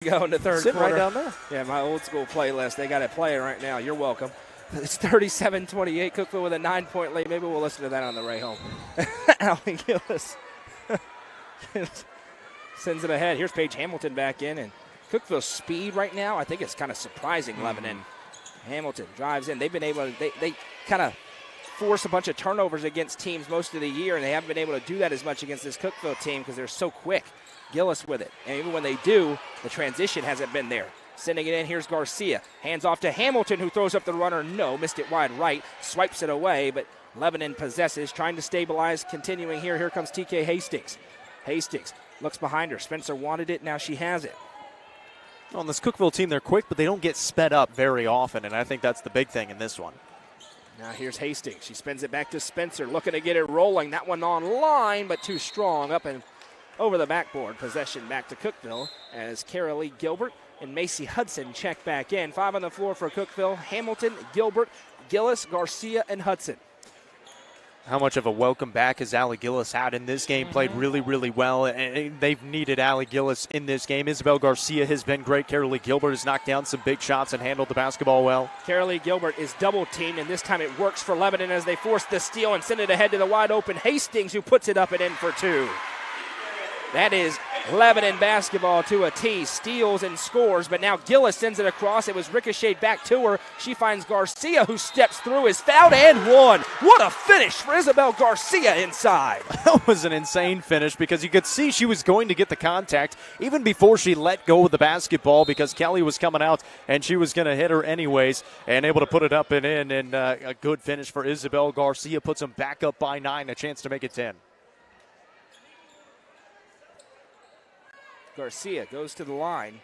Go in the third Sitting quarter. right down there. Yeah, my old school playlist. They got it playing right now. You're welcome. It's 37-28. Cookeville with a 9-point lead. Maybe we'll listen to that on the way home. Allie Gillis sends it ahead. Here's Paige Hamilton back in. And Cookeville's speed right now, I think it's kind of surprising Lebanon. Hamilton drives in. They've been able to, they kind of force a bunch of turnovers against teams most of the year, and they haven't been able to do that as much against this Cookeville team because they're so quick. Gillis with it. And even when they do, the transition hasn't been there. Sending it in, here's Garcia. Hands off to Hamilton, who throws up the runner. No, missed it wide right. Swipes it away, but Lebanon possesses, trying to stabilize, continuing here. Here comes TK Hastings. Hastings looks behind her. Spencer wanted it, now she has it. On this Cookeville team, they're quick, but they don't get sped up very often, and I think that's the big thing in this one. Now here's Hastings. She spins it back to Spencer, looking to get it rolling. That one on line, but too strong. Up and over the backboard. Possession back to Cookeville as Carolee Gilbert and Macy Hudson check back in. 5 on the floor for Cookeville. Hamilton, Gilbert, Gillis, Garcia, and Hudson. How much of a welcome back has Allie Gillis had in this game? Played really, really well, and they've needed Allie Gillis in this game. Isabel Garcia has been great. Carolee Gilbert has knocked down some big shots and handled the basketball well. Carolee Gilbert is double-teamed, and this time it works for Lebanon as they force the steal and send it ahead to the wide-open Hastings, who puts it up and in for 2. That is Lebanon basketball to a T. Steals and scores, but now Gillis sends it across. It was ricocheted back to her. She finds Garcia, who steps through, is fouled and won. What a finish for Isabel Garcia inside. That was an insane finish because you could see she was going to get the contact even before she let go of the basketball because Kelly was coming out and she was going to hit her anyways and able to put it up and in. And a good finish for Isabel Garcia puts them back up by 9, a chance to make it 10. Garcia goes to the line.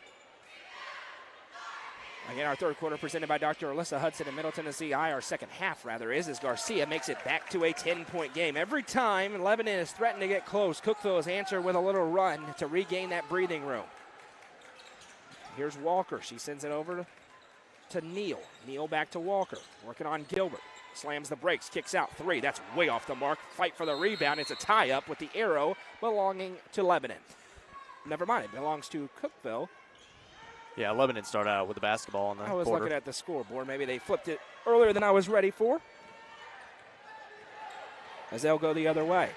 Again, our third quarter presented by Dr. Alyssa Hudson in Middle Tennessee. Our second half, rather, is as Garcia makes it back to a 10-point game. Every time Lebanon is threatened to get close, Cookeville has answered with a little run to regain that breathing room. Here's Walker. She sends it over to Neal. Neal back to Walker. Working on Gilbert. Slams the brakes, kicks out 3. That's way off the mark. Fight for the rebound. It's a tie-up with the arrow belonging to Lebanon. Never mind, it belongs to Cookeville. Yeah, Lebanon started out with the basketball on the I was quarter. looking at the scoreboard. Maybe they flipped it earlier than I was ready for. As they'll go the other way.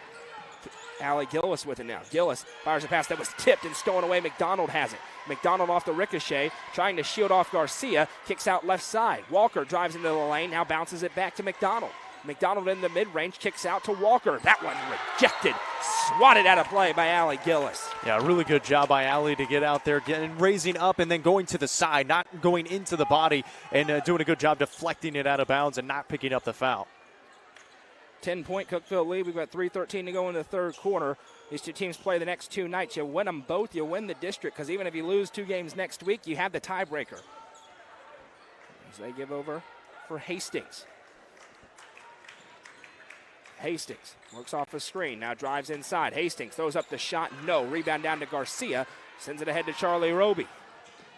Allie Gillis with it now. Gillis fires a pass that was tipped and stolen away. McDonald has it. McDonald off the ricochet, trying to shield off Garcia. Kicks out left side. Walker drives into the lane, now bounces it back to McDonald. McDonald in the mid-range, kicks out to Walker. That one rejected. Swatted out of play by Allie Gillis. Yeah, really good job by Allie to get out there, raising up and then going to the side, not going into the body, and doing a good job deflecting it out of bounds and not picking up the foul. 10-point Cookeville lead. We've got 3:13 to go in the third quarter. These two teams play the next 2 nights. You win them both, you win the district, because even if you lose 2 games next week, you have the tiebreaker. As they give over for Hastings. Hastings works off a screen, now drives inside. Hastings throws up the shot, no. Rebound down to Garcia, sends it ahead to Charlie Roby.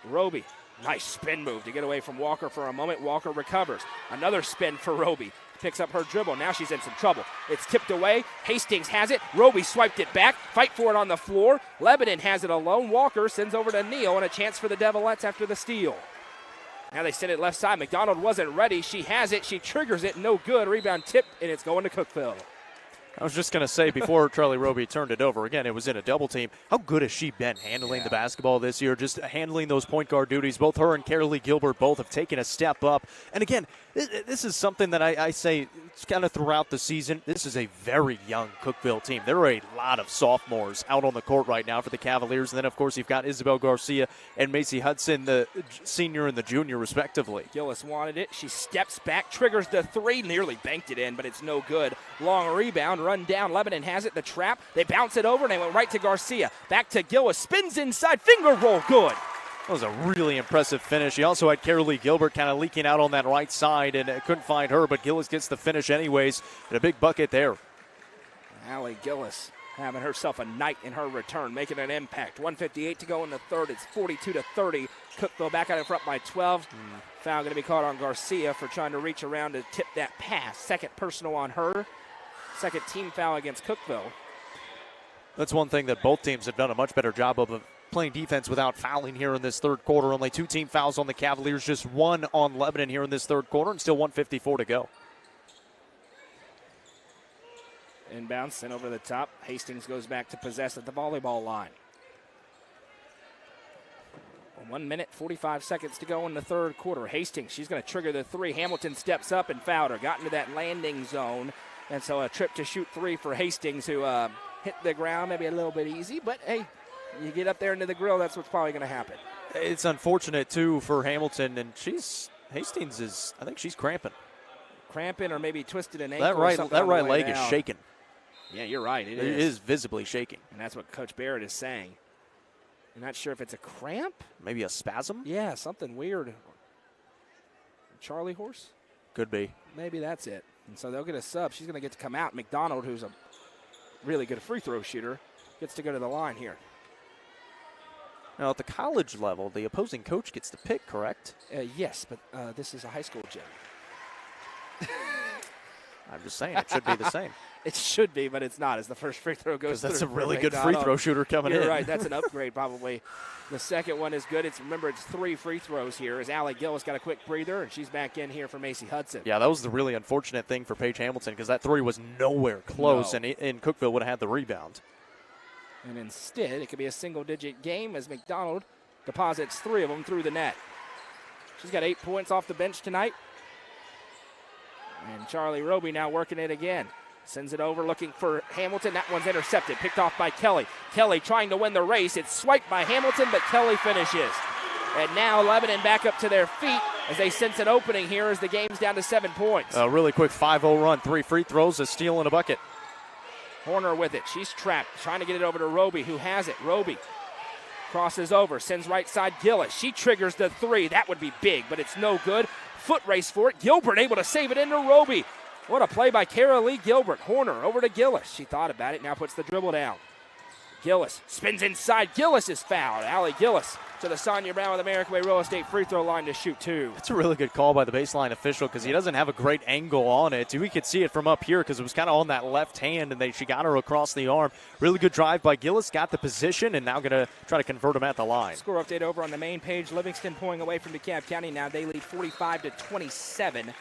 Roby, nice spin move to get away from Walker for a moment. Walker recovers. Another spin for Roby. Picks up her dribble. Now she's in some trouble. It's tipped away. Hastings has it. Roby swiped it back. Fight for it on the floor. Lebanon has it alone. Walker sends over to Neal and a chance for the Devilettes after the steal. Now they send it left side. McDonald wasn't ready. She has it. She triggers it. No good. Rebound tipped, and it's going to Cookeville. I was just going to say, before Charlie Roby turned it over, again, it was in a double team. How good has she been handling the basketball this year, just handling those point guard duties? Both her and Carolee Gilbert both have taken a step up. And again, this is something that I say kind of throughout the season. This is a very young Cookeville team. There are a lot of sophomores out on the court right now for the Cavaliers. And then, of course, you've got Isabel Garcia and Macy Hudson, the senior and the junior, respectively. Gillis wanted it. She steps back, triggers the 3, nearly banked it in, but it's no good. Long rebound, run down. Lebanon has it, the trap. They bounce it over, and they went right to Garcia. Back to Gillis, spins inside, finger roll, good. That was a really impressive finish. He also had Carolee Gilbert kind of leaking out on that right side and couldn't find her, but Gillis gets the finish anyways, and a big bucket there. Allie Gillis having herself a night in her return, making an impact. 1:58 to go in the third. It's 42-30. Cookeville back out in front by 12. Foul going to be caught on Garcia for trying to reach around to tip that pass. Second personal on her. Second team foul against Cookeville. That's one thing that both teams have done a much better job of playing defense without fouling here in this third quarter. Only 2 team fouls on the Cavaliers, just 1 on Lebanon here in this third quarter, and still 1:54 to go. Inbound, sent over the top. Hastings goes back to possess at the volleyball line. 1 minute, 45 seconds to go in the third quarter. Hastings, she's going to trigger the three. Hamilton steps up and fouled her. Got into that landing zone. And so a trip to shoot three for Hastings, who hit the ground maybe a little bit easy. But, hey, you get up there into the grill, that's what's probably going to happen. It's unfortunate, too, for Hamilton. And Hastings is, I think she's cramping. Cramping or maybe twisted an ankle. That right leg is shaking. Yeah, you're right. It is visibly shaking. And that's what Coach Barrett is saying. I'm not sure if it's a cramp. Maybe a spasm? Yeah, something weird. Charlie horse? Could be. Maybe that's it. And so they'll get a sub. She's going to get to come out. McDonald, who's a really good free throw shooter, gets to go to the line here. Now, at the college level, the opposing coach gets to pick, correct? Yes, but this is a high school gym. I'm just saying, it should be the same. It should be, but it's not, as the first free throw goes through. Because that's a really good free throw shooter coming in. You're right. That's an upgrade probably. The second one is good. Remember, it's 3 free throws here as Allie Gillis got a quick breather, and she's back in here for Macy Hudson. Yeah, that was the really unfortunate thing for Paige Hamilton because that three was nowhere close, and Cookeville would have had the rebound. And instead, it could be a single-digit game as McDonald deposits 3 of them through the net. She's got 8 points off the bench tonight. And Charlie Roby now working it again. Sends it over, looking for Hamilton. That one's intercepted, picked off by Kelly. Kelly trying to win the race. It's swiped by Hamilton, but Kelly finishes. And now Lebanon back up to their feet as they sense an opening here as the game's down to 7 points. A really quick 5-0 run, 3 free throws, a steal and a bucket. Horner with it. She's trapped, trying to get it over to Roby, who has it. Roby crosses over, sends right side Gillis. She triggers the 3. That would be big, but it's no good. Foot race for it. Gilbert able to save it into Roby. What a play by Kara Lee Gilbert. Horner over to Gillis. She thought about it, now puts the dribble down. Gillis spins inside. Gillis is fouled. Allie Gillis to the Sonia Brown with American Way Real Estate free throw line to shoot 2. That's a really good call by the baseline official because he doesn't have a great angle on it. We could see it from up here because it was kind of on that left hand, and she got her across the arm. Really good drive by Gillis. Got the position, and now going to try to convert him at the line. Score update over on the main page. Livingston pulling away from DeKalb County now. They lead 45-27.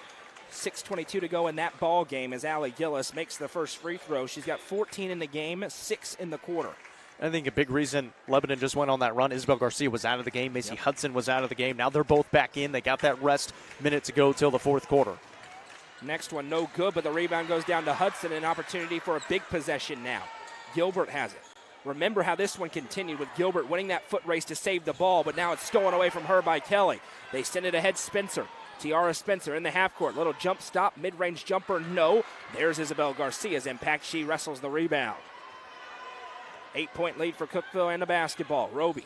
6:22 to go in that ball game as Allie Gillis makes the first free throw. She's got 14 in the game, 6 in the quarter. I think a big reason Lebanon just went on that run, Isabel Garcia was out of the game. Macy Hudson was out of the game. Now they're both back in. They got that rest minute to go till the fourth quarter. Next one, no good, but the rebound goes down to Hudson. An opportunity for a big possession now. Gilbert has it. Remember how this one continued with Gilbert winning that foot race to save the ball, but now it's stolen away from her by Kelly. They send it ahead Spencer. Tiara Spencer in the half court. Little jump stop, mid-range jumper, no. There's Isabel Garcia's impact. She wrestles the rebound. 8-point lead for Cookeville and the basketball. Roby.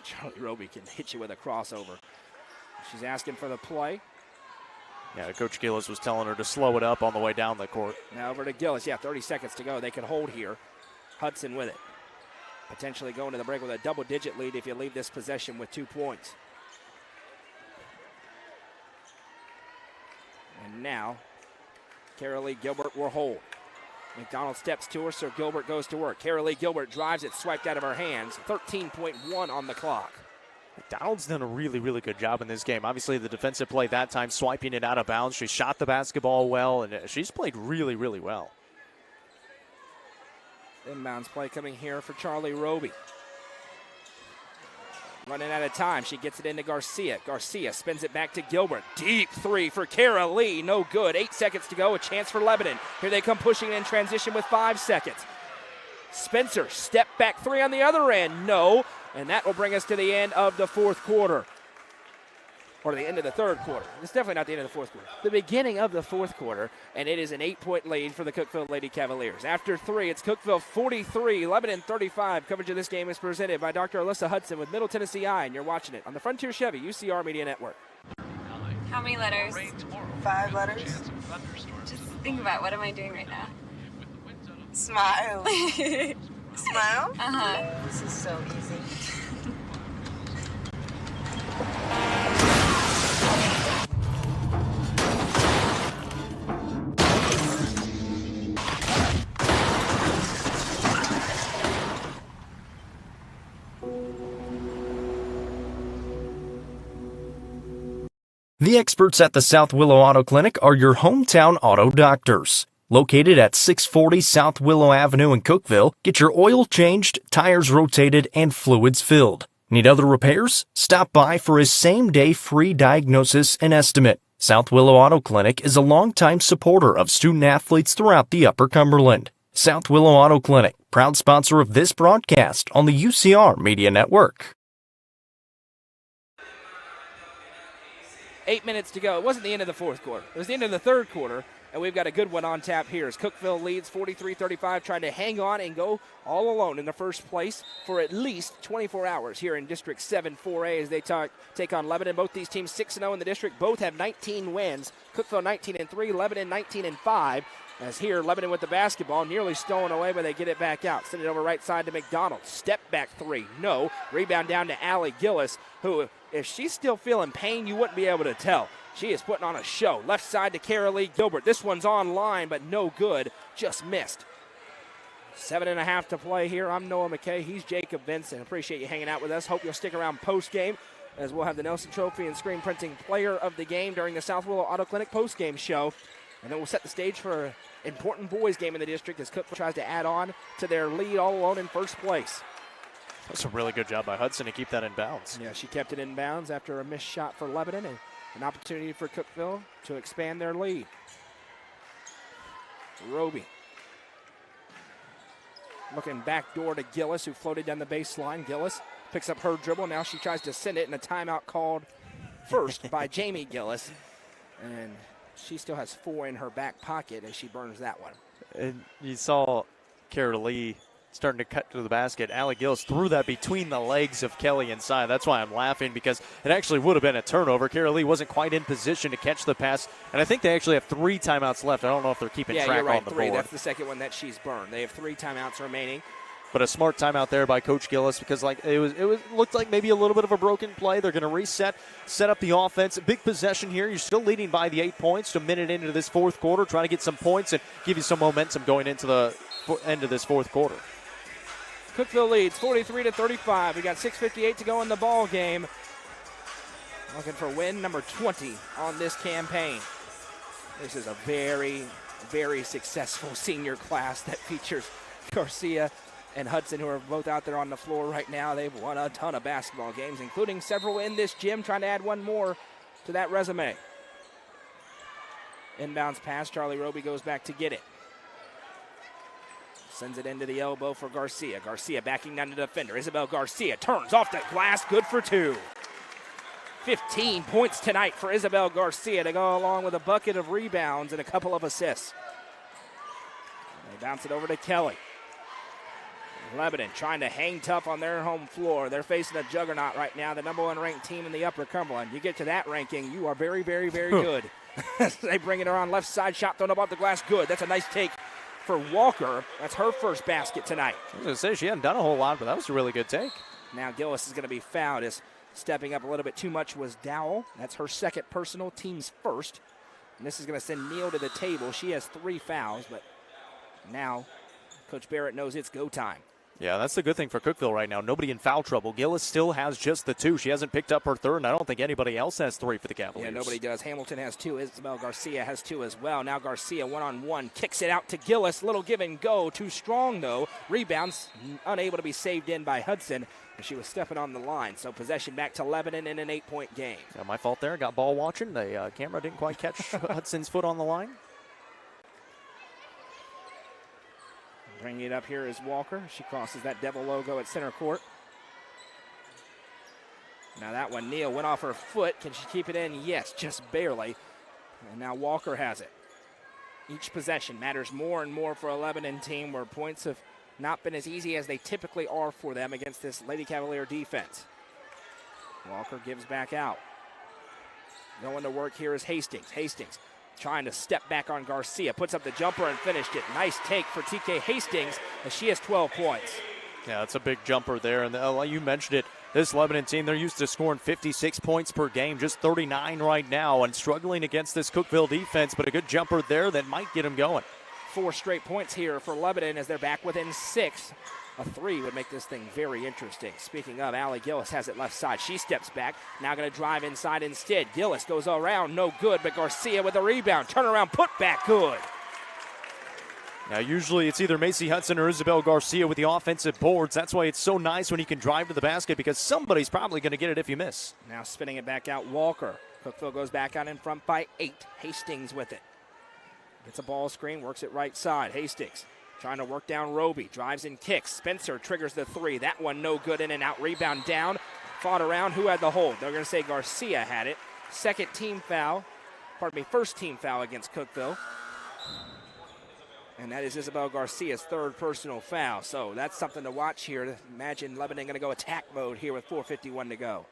Charlie Roby can hit you with a crossover. She's asking for the play. Yeah, Coach Gillis was telling her to slow it up on the way down the court. Now over to Gillis. 30 seconds to go. They can hold here. Hudson with it. Potentially going to the break with a double-digit lead if you leave this possession with 2 points. And now, Carolee Gilbert will hold. McDonald steps to her, so Gilbert goes to work. Carolee Gilbert drives it, swiped out of her hands. 13.1 on the clock. McDonald's done a really, really good job in this game. Obviously, the defensive play that time, swiping it out of bounds. She shot the basketball well, and she's played really, really well. Inbounds play coming here for Charlie Roby. Running out of time. She gets it into Garcia. Garcia spins it back to Gilbert. Deep 3 for Kara Lee. No good. 8 seconds to go. A chance for Lebanon. Here they come pushing in transition with 5 seconds. Spencer, step back 3 on the other end. No. And that will bring us to the end of the fourth quarter. Or the end of the third quarter. It's definitely not the end of the fourth quarter. The beginning of the fourth quarter, and it is an 8-point lead for the Cookeville Lady Cavaliers. After 3, it's Cookeville 43, Lebanon 35. Coverage of this game is presented by Dr. Alyssa Hudson with Middle Tennessee Eye, and you're watching it on the Frontier Chevy UCR Media Network. How many letters? 5 letters. Just think about, what am I doing right now? Smile. Smile? Uh-huh. This is so easy. The experts at the South Willow Auto Clinic are your hometown auto doctors. Located at 640 South Willow Avenue in Cookeville, get your oil changed, tires rotated, and fluids filled. Need other repairs? Stop by for a same-day free diagnosis and estimate. South Willow Auto Clinic is a longtime supporter of student-athletes throughout the Upper Cumberland. South Willow Auto Clinic, proud sponsor of this broadcast on the UCR Media Network. 8 minutes to go. It wasn't the end of the fourth quarter. It was the end of the third quarter, and we've got a good one on tap here as Cookeville leads 43-35, trying to hang on and go all alone in the first place for at least 24 hours here in District 7 4A as they take on Lebanon. Both these teams 6-0 in the district. Both have 19 wins. Cookeville 19-3, Lebanon 19-5. As here, Lebanon with the basketball, nearly stolen away, but they get it back out. Send it over right side to McDonald. Step back three. No. Rebound down to Allie Gillis, who, if she's still feeling pain, you wouldn't be able to tell. She is putting on a show. Left side to Carolee Gilbert. This one's online, but no good. Just missed. 7.5 to play here. I'm Noah McKay. He's Jacob Vincent. Appreciate you hanging out with us. Hope you'll stick around post-game as we'll have the Nelson Trophy and screen printing player of the game during the South Willow Auto Clinic post-game show. And then we'll set the stage for an important boys game in the district as Cookeville tries to add on to their lead all alone in first place. That's a really good job by Hudson to keep that in bounds. Yeah, she kept it in bounds after a missed shot for Lebanon and an opportunity for Cookeville to expand their lead. Roby looking back door to Gillis, who floated down the baseline. Gillis picks up her dribble. Now she tries to send it, and a timeout called first by Jamie Gillis. And she still has 4 in her back pocket as she burns that one. And you saw Carolee starting to cut to the basket. Allie Gillis threw that between the legs of Kelly inside. That's why I'm laughing, because it actually would have been a turnover. Carolee wasn't quite in position to catch the pass, and I think they actually have 3 timeouts left. I don't know if they're keeping track you're right, on the 3. board. That's the second one that she's burned. They have 3 timeouts remaining. But a smart timeout there by Coach Gillis, because it looked like maybe a little bit of a broken play. They're going to reset, set up the offense. A big possession here. You're still leading by the 8 points. A minute into this fourth quarter, trying to get some points and give you some momentum going into the end of this fourth quarter. Cookeville leads 43-35. We got 6:58 to go in the ball game. Looking for win number 20 on this campaign. This is a very, very successful senior class that features Garcia and Hudson, who are both out there on the floor right now. They've won a ton of basketball games, including several in this gym, trying to add one more to that resume. Inbounds pass. Charlie Roby goes back to get it. Sends it into the elbow for Garcia. Garcia backing down the defender. Isabel Garcia turns off the glass. Good for 2. 15 points tonight for Isabel Garcia to go along with a bucket of rebounds and a couple of assists. They bounce it over to Kelly. Lebanon trying to hang tough on their home floor. They're facing a juggernaut right now, the number 1 ranked team in the Upper Cumberland. You get to that ranking, you are very, very, very good. They bring it around left side, shot thrown above the glass. Good. That's a nice take for Walker. That's her first basket tonight. I was going to say, she hadn't done a whole lot, but that was a really good take. Now Gillis is going to be fouled as stepping up a little bit too much was Dowell. That's her second personal, team's first. And this is going to send Neal to the table. She has 3 fouls, but now Coach Barrett knows it's go time. Yeah, that's the good thing for Cookeville right now. Nobody in foul trouble. Gillis still has just the 2. She hasn't picked up her 3rd, and I don't think anybody else has 3 for the Cavaliers. Yeah, nobody does. Hamilton has 2. Isabel Garcia has 2 as well. Now Garcia one-on-one kicks it out to Gillis. Little give and go. Too strong, though. Rebounds unable to be saved in by Hudson. She was stepping on the line. So possession back to Lebanon in an 8-point game. Yeah, my fault there. Got ball watching. The camera didn't quite catch Hudson's foot on the line. Bringing it up here is Walker. She crosses that Devil logo at center court. Now that one, Neal went off her foot. Can she keep it in? Yes, just barely. And now Walker has it. Each possession matters more and more for a Lebanon team where points have not been as easy as they typically are for them against this Lady Cavalier defense. Walker gives back out. Going to work here is Hastings. Hastings trying to step back on Garcia. Puts up the jumper and finished it. Nice take for TK Hastings as she has 12 points. Yeah, that's a big jumper there. And like you mentioned it, this Lebanon team, they're used to scoring 56 points per game, just 39 right now, and struggling against this Cookeville defense, but a good jumper there that might get them going. 4 straight points here for Lebanon as they're back within 6 A three would make this thing very interesting. Speaking of, Allie Gillis has it left side. She steps back, now going to drive inside instead. Gillis goes around, no good, but Garcia with a rebound. Turnaround, put back, good. Now, usually it's either Macy Hudson or Isabel Garcia with the offensive boards. That's why it's so nice when you can drive to the basket, because somebody's probably going to get it if you miss. Now spinning it back out, Walker. Cookeville goes back out in front by 8. Hastings with it. Gets a ball screen, works it right side. Hastings trying to work down Roby. Drives and kicks. Spencer triggers the three. That one no good, in and out. Rebound down. Fought around. Who had the hold? They're going to say Garcia had it. First team foul against Cookeville. And that is Isabel Garcia's third personal foul. So that's something to watch here. Imagine Lebanon going to go attack mode here with 4:51 to go.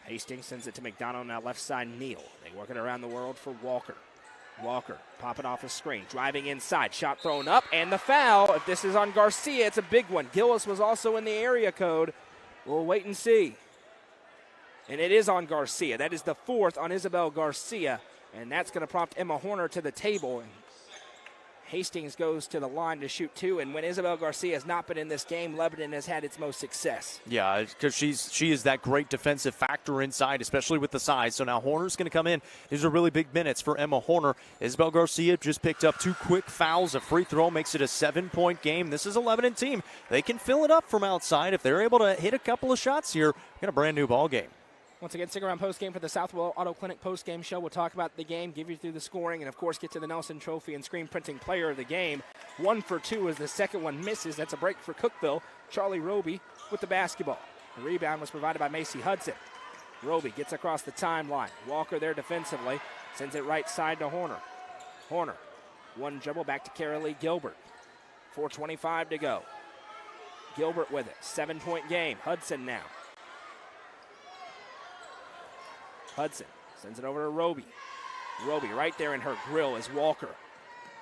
Hastings sends it to McDonald, now left side Neal. They work it around the world for Walker. Walker popping off a screen, driving inside, shot thrown up, and the foul. If this is on Garcia, it's a big one. Gillis was also in the area code. We'll wait and see. And it is on Garcia. That is the fourth on Isabel Garcia, and that's going to prompt Emma Horner to the table. And Hastings goes to the line to shoot 2, and when Isabel Garcia has not been in this game, Lebanon has had its most success. Yeah, because she is that great defensive factor inside, especially with the size. So now Horner's going to come in. These are really big minutes for Emma Horner. Isabel Garcia just picked up 2 quick fouls. A free throw makes it a 7-point game. This is a Lebanon team. They can fill it up from outside. If they're able to hit a couple of shots here, got a brand new ball game. Once again, stick around post-game for the Southwell Auto Clinic post-game show. We'll talk about the game, give you through the scoring, and, of course, get to the Nelson Trophy and screen printing player of the game. 1 for 2 as the second one misses. That's a break for Cookeville. Charlie Roby with the basketball. The rebound was provided by Macy Hudson. Roby gets across the timeline. Walker there defensively. Sends it right side to Horner. Horner, one dribble back to Carolee Gilbert. 4:25 to go. Gilbert with it. 7-point game. Hudson now. Hudson sends it over to Roby. Roby right there in her grill is Walker.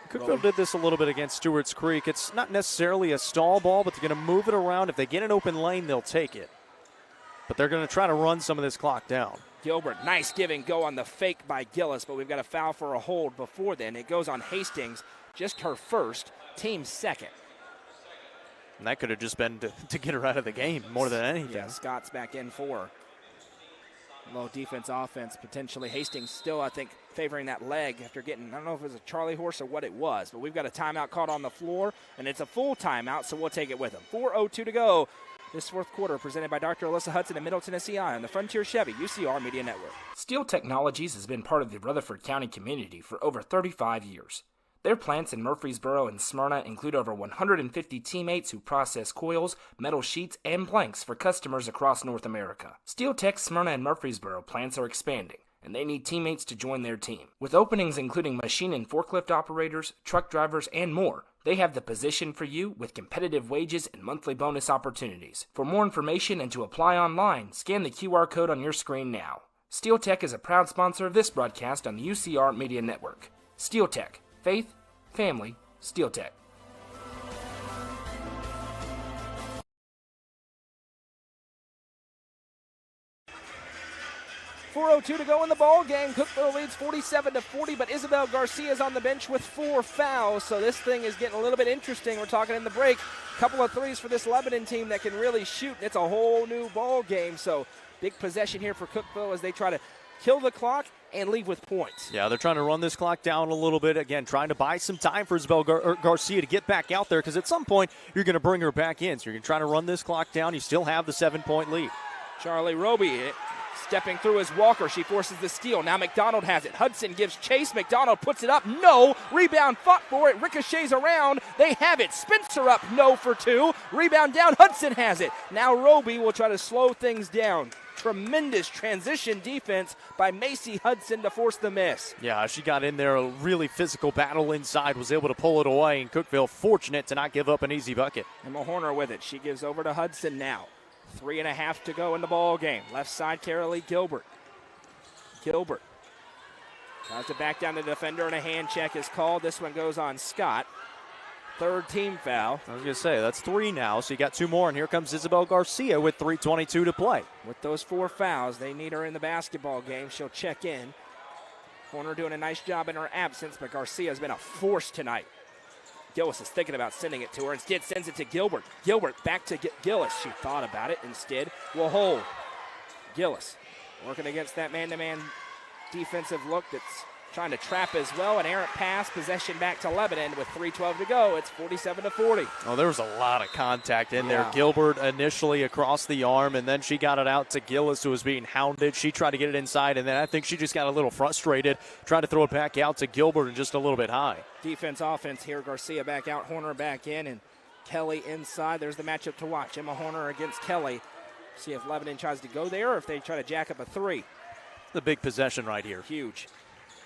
Cookeville did this a little bit against Stewart's Creek. It's not necessarily a stall ball, but they're going to move it around. If they get an open lane, they'll take it. But they're going to try to run some of this clock down. Gilbert, nice give and go on the fake by Gillis, but we've got a foul for a hold before then. It goes on Hastings, just her first, team second. And that could have just been to get her out of the game more than anything. Yeah, Scott's back in for her. Low defense, offense, potentially. Hastings still, I think, favoring that leg after getting, I don't know if it was a Charlie horse or what it was, but we've got a timeout caught on the floor, and it's a full timeout, so we'll take it with them. 4:02 to go. This fourth quarter presented by Dr. Alyssa Hudson and Middle Tennessee Eye on the Frontier Chevy UCR Media Network. Steel Technologies has been part of the Rutherford County community for over 35 years. Their plants in Murfreesboro and Smyrna include over 150 teammates who process coils, metal sheets, and blanks for customers across North America. Steel Tech's Smyrna and Murfreesboro plants are expanding, and they need teammates to join their team. With openings including machine and forklift operators, truck drivers, and more, they have the position for you with competitive wages and monthly bonus opportunities. For more information and to apply online, scan the QR code on your screen now. Steel Tech is a proud sponsor of this broadcast on the UCR Media Network. Steel Tech. Faith, family, Steel Tech. 4:02 to go in the ball game. Cookeville leads 47-40, but Isabel Garcia is on the bench with 4 fouls, so this thing is getting a little bit interesting. We're talking in the break. A couple of threes for this Lebanon team that can really shoot. It's a whole new ball game, so big possession here for Cookeville as they try to kill the clock and leave with points. Yeah, they're trying to run this clock down a little bit. Again, trying to buy some time for Isabel Garcia to get back out there, because at some point you're going to bring her back in. So you're going to try to run this clock down. You still have the 7-point lead. Charlie Roby stepping through as Walker. She forces the steal. Now McDonald has it. Hudson gives chase. McDonald puts it up. No. Rebound fought for it. Ricochets around. They have it. Spencer up. No for 2. Rebound down. Hudson has it. Now Roby will try to slow things down. Tremendous transition defense by Macy Hudson to force the miss. Yeah, she got in there, a really physical battle inside, was able to pull it away, and Cookeville fortunate to not give up an easy bucket. Emma Horner with it. She gives over to Hudson now. 3.5 to go in the ball game. Left side, Carolee Gilbert. Gilbert tries to back down the defender, and a hand check is called. This one goes on Scott. Third team foul. I was going to say, that's 3 now, so you got 2 more, and here comes Isabel Garcia with 3:22 to play. With those 4 fouls, they need her in the basketball game. She'll check in. Horner doing a nice job in her absence, but Garcia has been a force tonight. Gillis is thinking about sending it to her. Instead, sends it to Gilbert. Gilbert back to Gillis. She thought about it. Instead, will hold. Gillis working against that man-to-man defensive look that's trying to trap as well. An errant pass, possession back to Lebanon with 3:12 to go. It's 47-40. Oh, there was a lot of contact in there. Gilbert initially across the arm, and then she got it out to Gillis, who was being hounded. She tried to get it inside, and then I think she just got a little frustrated, tried to throw it back out to Gilbert and just a little bit high. Defense, offense here. Garcia back out, Horner back in, and Kelly inside. There's the matchup to watch. Emma Horner against Kelly. See if Lebanon tries to go there or if they try to jack up a three. The big possession right here. Huge.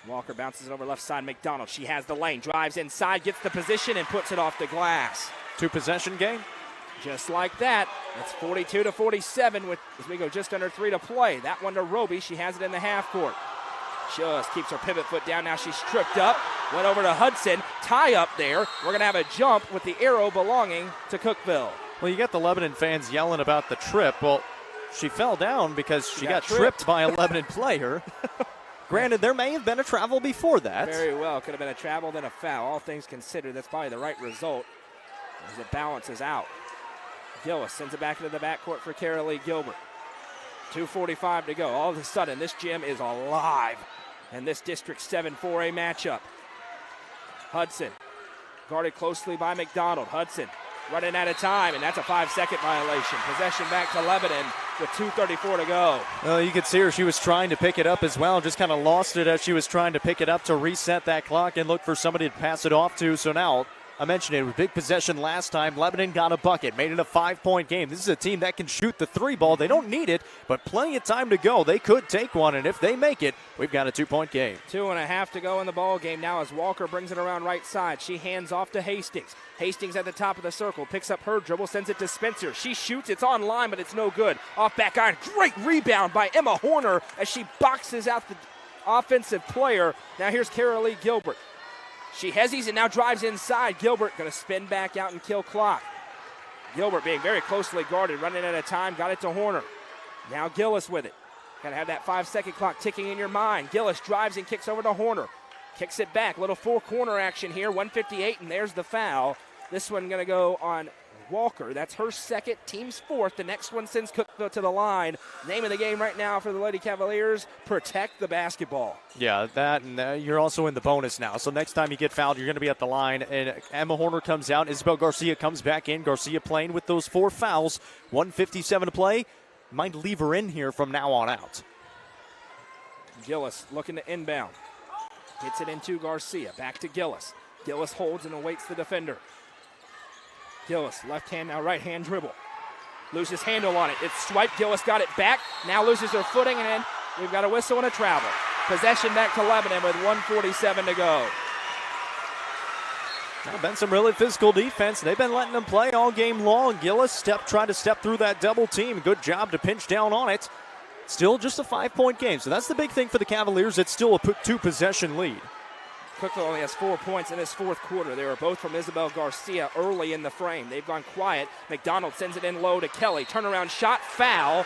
Walker bounces it over left side. McDonald, she has the lane, drives inside, gets the position, and puts it off the glass. 2-possession game? Just like that. It's 42-47 as we go just under 3 to play. That one to Roby. She has it in the half court. Just keeps her pivot foot down. Now she's tripped up. Went over to Hudson. Tie up there. We're going to have a jump with the arrow belonging to Cookeville. Well, you got the Lebanon fans yelling about the trip. Well, she fell down because she got tripped by a Lebanon player. Granted, there may have been a travel before that. Very well. Could have been a travel, then a foul. All things considered, that's probably the right result as it balances out. Gillis sends it back into the backcourt for Carolee Gilbert. 2:45 to go. All of a sudden, this gym is alive in this District 7 4A matchup. Hudson guarded closely by McDonald. Hudson running out of time, and that's a 5-second violation. Possession back to Lebanon with 2:34 to go. Well, you could see her. She was trying to pick it up as well. Just kind of lost it as she was trying to pick it up to reset that clock and look for somebody to pass it off to. So now, I mentioned it was big possession last time. Lebanon got a bucket, made it a 5-point game. This is a team that can shoot the 3 ball. They don't need it, but plenty of time to go. They could take one, and if they make it, we've got a 2-point game. 2.5 to go in the ball game now as Walker brings it around right side. She hands off to Hastings. Hastings at the top of the circle, picks up her dribble, sends it to Spencer. She shoots, it's on line, but it's no good. Off back iron, great rebound by Emma Horner as she boxes out the offensive player. Now here's Carolee Gilbert. She hesitates and now drives inside. Gilbert going to spin back out and kill clock. Gilbert being very closely guarded, running out of time, got it to Horner. Now Gillis with it. Got to have that 5-second clock ticking in your mind. Gillis drives and kicks over to Horner. Kicks it back. Little four-corner action here. 1:58, and there's the foul. This one going to go on Walker. That's her second, team's fourth. The next one sends Cookeville to the line. Name of the game right now for the Lady Cavaliers, protect the basketball. Yeah, that, and you're also in the bonus now. So next time you get fouled, you're going to be at the line. And Emma Horner comes out. Isabel Garcia comes back in. Garcia playing with those 4 fouls. 1:57 to play. Might leave her in here from now on out. Gillis looking to inbound. Gets it into Garcia. Back to Gillis. Gillis holds and awaits the defender. Gillis, left hand, now right hand dribble. Loses handle on it. It's swiped. Gillis got it back. Now loses her footing, and then we've got a whistle and a travel. Possession back to Lebanon with 1:47 to go. Now, been some really physical defense. They've been letting them play all game long. Gillis tried to step through that double team. Good job to pinch down on it. Still just a 5-point game. So that's the big thing for the Cavaliers. It's still a 2-possession lead. Cookeville only has 4 points in this fourth quarter. They were both from Isabel Garcia early in the frame. They've gone quiet. McDonald sends it in low to Kelly. Turnaround shot, foul.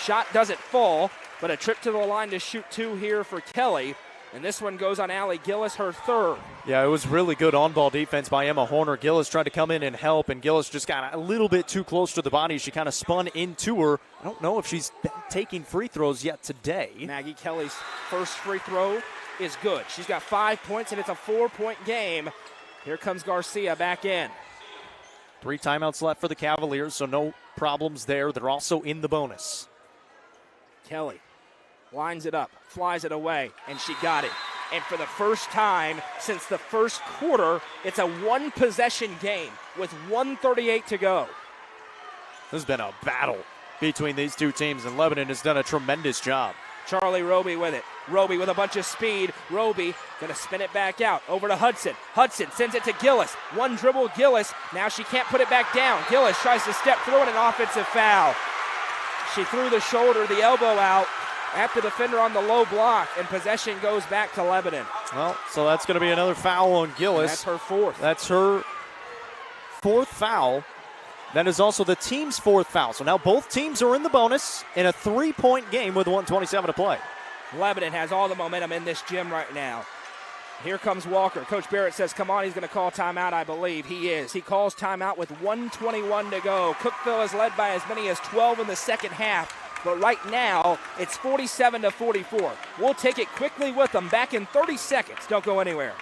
Shot doesn't fall, but a trip to the line to shoot 2 here for Kelly. And this one goes on Allie Gillis, her third. Yeah, it was really good on-ball defense by Emma Horner. Gillis tried to come in and help, and Gillis just got a little bit too close to the body. She kind of spun into her. I don't know if she's been taking free throws yet today. Maggie Kelly's first free throw is good. She's got 5 points, and it's a 4-point game. Here comes Garcia back in. 3 timeouts left for the Cavaliers, so no problems there. They're also in the bonus. Kelly lines it up, flies it away, and she got it. And for the first time since the first quarter, it's a 1-possession game with 1:38 to go. This has been a battle between these two teams, and Lebanon has done a tremendous job. Charlie Roby with it. Roby with a bunch of speed. Roby going to spin it back out. Over to Hudson. Hudson sends it to Gillis. One dribble, Gillis. Now she can't put it back down. Gillis tries to step through it, an offensive foul. She threw the shoulder, the elbow out at the defender on the low block, and possession goes back to Lebanon. Well, so that's going to be another foul on Gillis. And that's her fourth. That's her 4th foul. That is also the team's 4th foul. So now both teams are in the bonus in a 3-point game with 1:27 to play. Lebanon has all the momentum in this gym right now. Here comes Walker. Coach Barrett says, come on, he's going to call timeout, I believe. He is. He calls timeout with 1:21 to go. Cookeville is led by as many as 12 in the second half, but right now it's 47-44. We'll take it quickly with them. Back in 30 seconds. Don't go anywhere.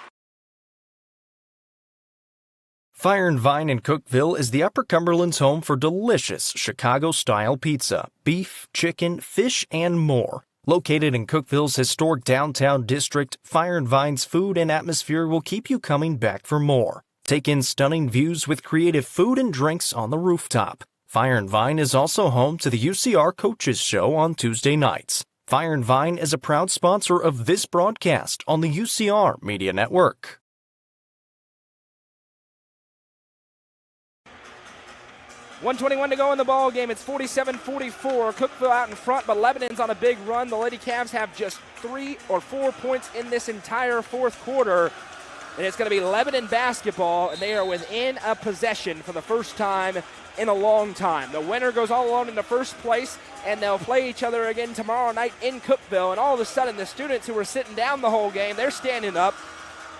Fire and Vine in Cookeville is the Upper Cumberland's home for delicious Chicago-style pizza, beef, chicken, fish, and more. Located in Cookeville's historic downtown district, Fire and Vine's food and atmosphere will keep you coming back for more. Take in stunning views with creative food and drinks on the rooftop. Fire and Vine is also home to the UCR Coaches Show on Tuesday nights. Fire and Vine is a proud sponsor of this broadcast on the UCR Media Network. .121 to go in the ball game. It's 47-44. Cookeville out in front, but Lebanon's on a big run. The Lady Cavs have just 3 or 4 points in this entire fourth quarter. And it's going to be Lebanon basketball, and they are within a possession for the first time in a long time. The winner goes all alone in the first place, and they'll play each other again tomorrow night in Cookeville. And all of a sudden, the students who were sitting down the whole game, they're standing up,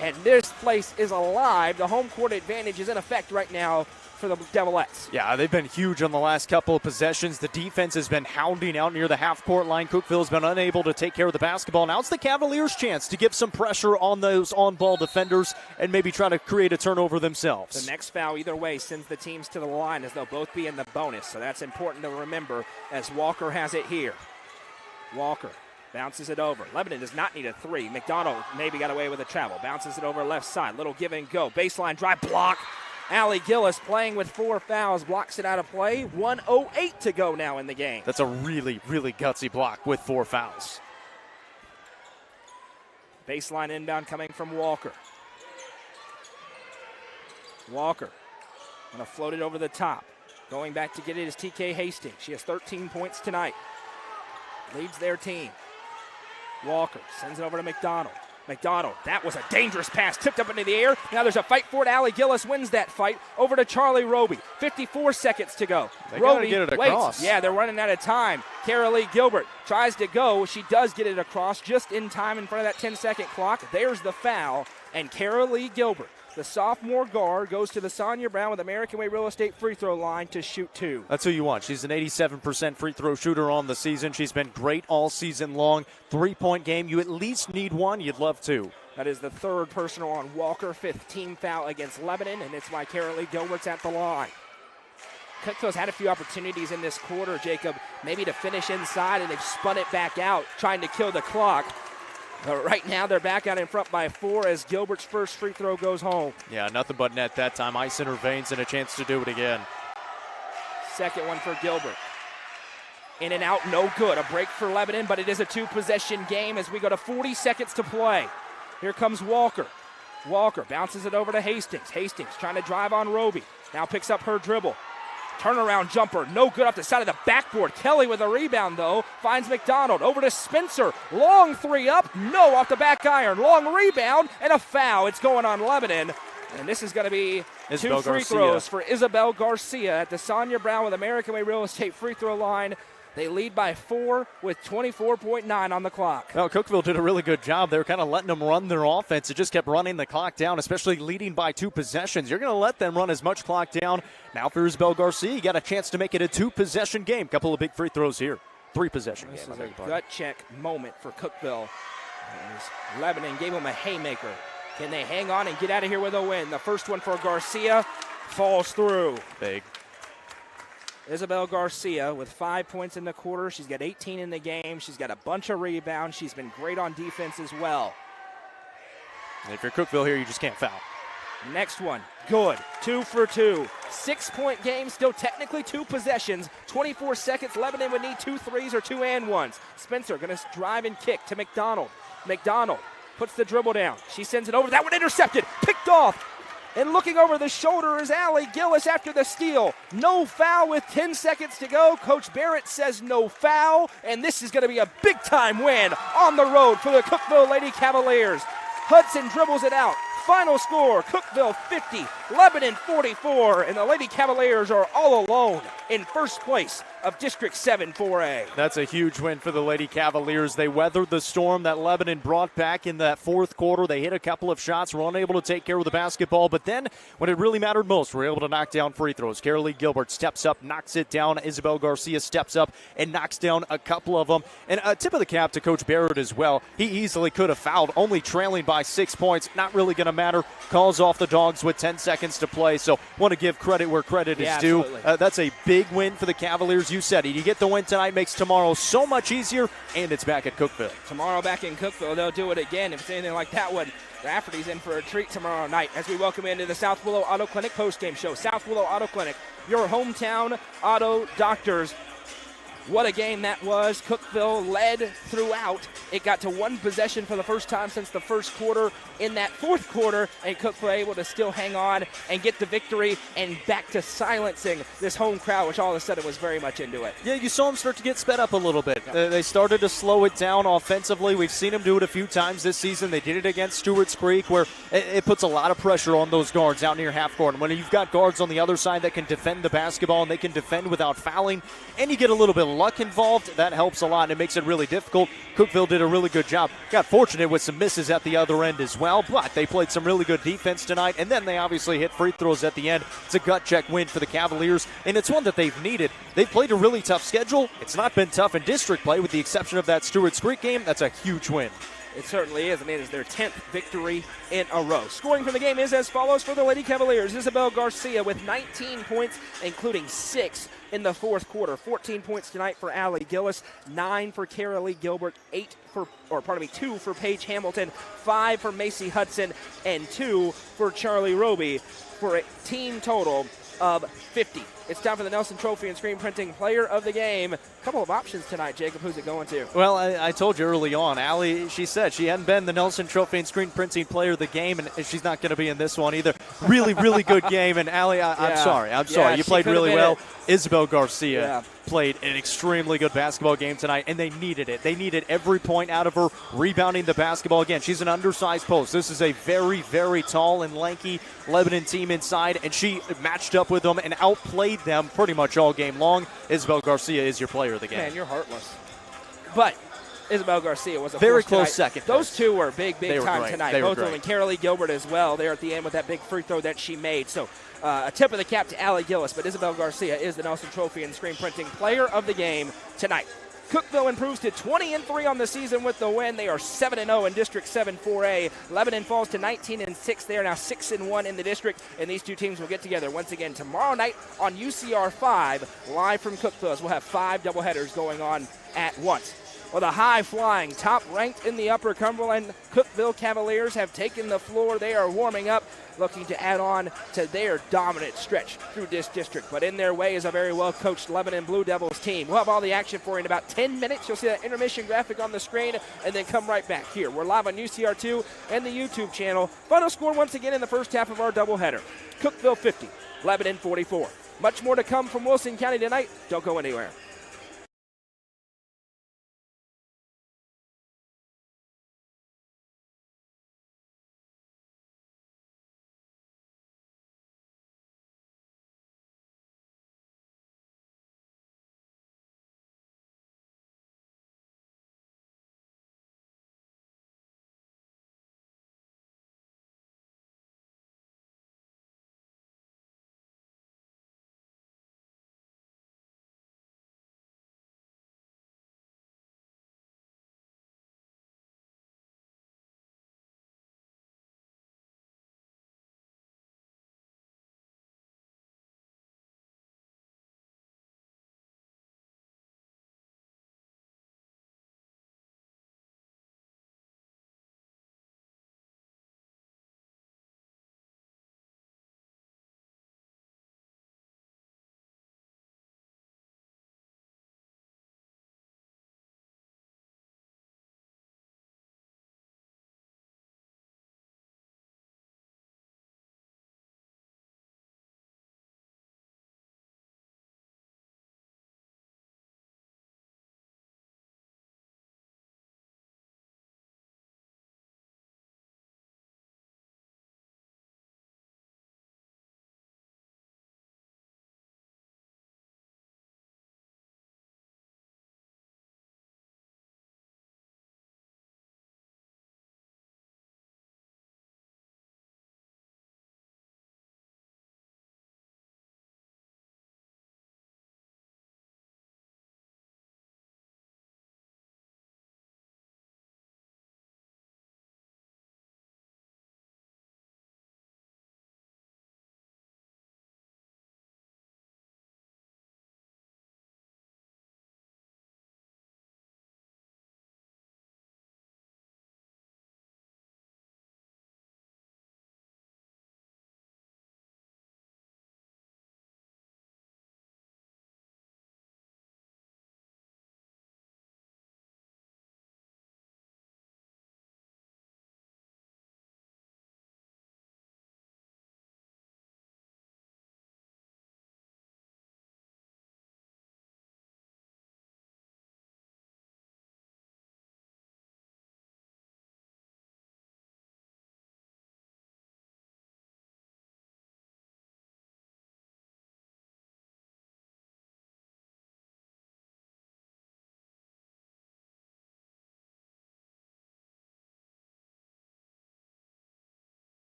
and this place is alive. The home court advantage is in effect right now for the Devilettes. Yeah, they've been huge on the last couple of possessions. The defense has been hounding out near the half-court line. Cookeville's been unable to take care of the basketball. Now it's the Cavaliers' chance to get some pressure on those on-ball defenders and maybe try to create a turnover themselves. The next foul, either way, sends the teams to the line as they'll both be in the bonus. So that's important to remember as Walker has it here. Walker bounces it over. Lebanon does not need a three. McDonald maybe got away with a travel. Bounces it over left side. Little give and go. Baseline drive block. Allie Gillis playing with 4 fouls, blocks it out of play. 1:08 to go now in the game. That's a really, really gutsy block with 4 fouls. Baseline inbound coming from Walker. Walker going to float it over the top. Going back to get it is TK Hastings. She has 13 points tonight. Leads their team. Walker sends it over to McDonald. McDonald, that was a dangerous pass, tipped up into the air. Now there's a fight for it. Allie Gillis wins that fight. Over to Charlie Roby. 54 seconds to go. They Roby get it waits. across. Yeah, they're running out of time. Carolee Gilbert tries to go. She does get it across just in time in front of that 10-second clock. There's the foul, and Carolee Gilbert, the sophomore guard, goes to the Sonia Brown with American Way Real Estate free throw line to shoot 2. That's who you want. She's an 87% free throw shooter on the season. She's been great all season long. 3-point game. You at least need 1. You'd love 2. That is the 3rd personal on Walker, 5th team foul against Lebanon, and it's why Carolee Gilbert's at the line. Cookeville's had a few opportunities in this quarter, Jacob, maybe to finish inside, and they've spun it back out, trying to kill the clock. But right now they're back out in front by 4 as Gilbert's first free throw goes home. Yeah, nothing but net that time. Ice in her veins and a chance to do it again. Second one for Gilbert. In and out, no good. A break for Lebanon, but it is a 2-possession game as we go to 40 seconds to play. Here comes Walker. Walker bounces it over to Hastings. Hastings trying to drive on Roby. Now picks up her dribble. Turnaround jumper, no good off the side of the backboard. Kelly with a rebound, though, finds McDonald. Over to Spencer. Long 3 up, no off the back iron. Long rebound, and a foul. It's going on Lebanon. And this is going to be Isabel 2 free throws for Isabel Garcia at the Sonia Brown with American Way Real Estate free throw line. They lead by 4 with 24.9 on the clock. Well, Cookeville did a really good job. They were kind of letting them run their offense. It just kept running the clock down, especially leading by 2 possessions. You're going to let them run as much clock down. Now for Isabel Garcia, you got a chance to make it a 2-possession game. Couple of big free throws here. 3-possession game. This is a gut check moment for Cookeville. As Lebanon gave them a haymaker. Can they hang on and get out of here with a win? The first one for Garcia falls through. Big. Isabel Garcia with 5 points in the quarter. She's got 18 in the game. She's got a bunch of rebounds. She's been great on defense as well. And if you're Cookeville here, you just can't foul. Next one, good. 2 for 2. 6-point game, still technically 2 possessions. 24 seconds. Lebanon would need 2 threes or 2 and 1s. Spencer going to drive and kick to McDonald. McDonald puts the dribble down. She sends it over. That one intercepted. Picked off. And looking over the shoulder is Allie Gillis after the steal. No foul with 10 seconds to go. Coach Barrett says no foul, and this is going to be a big-time win on the road for the Cookeville Lady Cavaliers. Hudson dribbles it out. Final score, Cookeville 50, Lebanon 44, and the Lady Cavaliers are all alone in first place of District 7 4A. That's a huge win for the Lady Cavaliers. They weathered the storm that Lebanon brought back in that fourth quarter. They hit a couple of shots, were unable to take care of the basketball, but then when it really mattered most, were able to knock down free throws. Carolee Gilbert steps up, knocks it down. Isabel Garcia steps up and knocks down a couple of them. And a tip of the cap to Coach Barrett as well. He easily could have fouled, only trailing by 6 points. Not really going to matter. Calls off the Dogs with 10 seconds to play, so want to give credit where credit is due. That's a big win for the Cavaliers. You said it. You get the win tonight, makes tomorrow so much easier, and it's back at Cookeville. Tomorrow back in Cookeville, they'll do it again. If it's anything like that one, Rafferty's in for a treat tomorrow night as we welcome into the South Willow Auto Clinic postgame show. South Willow Auto Clinic, your hometown auto doctors. What a game that was. Cookeville led throughout. It got to one possession for the first time since the first quarter. In that fourth quarter, and Cookeville able to still hang on and get the victory and back to silencing this home crowd, which all of a sudden was very much into it. Yeah, you saw them start to get sped up a little bit. They started to slow it down offensively. We've seen them do it a few times this season. They did it against Stewart's Creek, where it puts a lot of pressure on those guards out near half court. And when you've got guards on the other side that can defend the basketball and they can defend without fouling, and you get a little bit of luck involved, that helps a lot, and it makes it really difficult. Cookeville did a really good job. Got fortunate with some misses at the other end as well, but they played some really good defense tonight, and then they obviously hit free throws at the end. It's a gut check win for the Cavaliers, and it's one that they've needed. They've played a really tough schedule. It's not been tough in district play with the exception of that Stewart's Creek game. That's a huge win. It certainly is, and it is their 10th victory in a row. Scoring for the game is as follows for the Lady Cavaliers. Isabel Garcia with 19 points, including 6 in the fourth quarter. 14 points tonight for Allie Gillis, 9 for Carolee Gilbert, 2 for Paige Hamilton, 5 for Macy Hudson, and 2 for Charlie Roby, for a team total of 50. It's time for the Nelson Trophy and Screen Printing Player of the Game. A couple of options tonight, Jacob. Who's it going to? Well, I told you early on, Allie, she said she hadn't been the Nelson Trophy and Screen Printing Player of the Game, and she's not going to be in this one either. Really, really good game, and Allie, I'm sorry. You played really well. Isabel Garcia played an extremely good basketball game tonight, and they needed it. They needed every point out of her, rebounding the basketball. Again, she's an undersized post. This is a very, very tall and lanky Lebanon team inside, and she matched up with them and outplayed them pretty much all game long. Isabel Garcia is your player of the game. Man, you're heartless. But Isabel Garcia was a very close tonight. second. Those two were big time great. tonight. They Both were of them, great. and Carolee Gilbert as well there at the end with that big free throw that she made. So a tip of the cap to Allie Gillis, but Isabel Garcia is the Nelson Trophy and Screen Printing Player of the Game tonight. Cookeville improves to 20-3 on the season with the win. They are 7-0 in District 7 4A. Lebanon falls to 19-6. They are now 6-1 in the district, and these two teams will get together once again tomorrow night on UCR 5, live from Cookeville, as we'll have 5 doubleheaders going on at once. Well, the high-flying, top-ranked in the Upper Cumberland Cookeville Cavaliers have taken the floor. They are warming up, looking to add on to their dominant stretch through this district. But in their way is a very well-coached Lebanon Blue Devils team. We'll have all the action for you in about 10 minutes. You'll see that intermission graphic on the screen, and then come right back here. We're live on UCR2 and the YouTube channel. Final score once again in the first half of our doubleheader. Cookeville 50, Lebanon 44. Much more to come from Wilson County tonight. Don't go anywhere.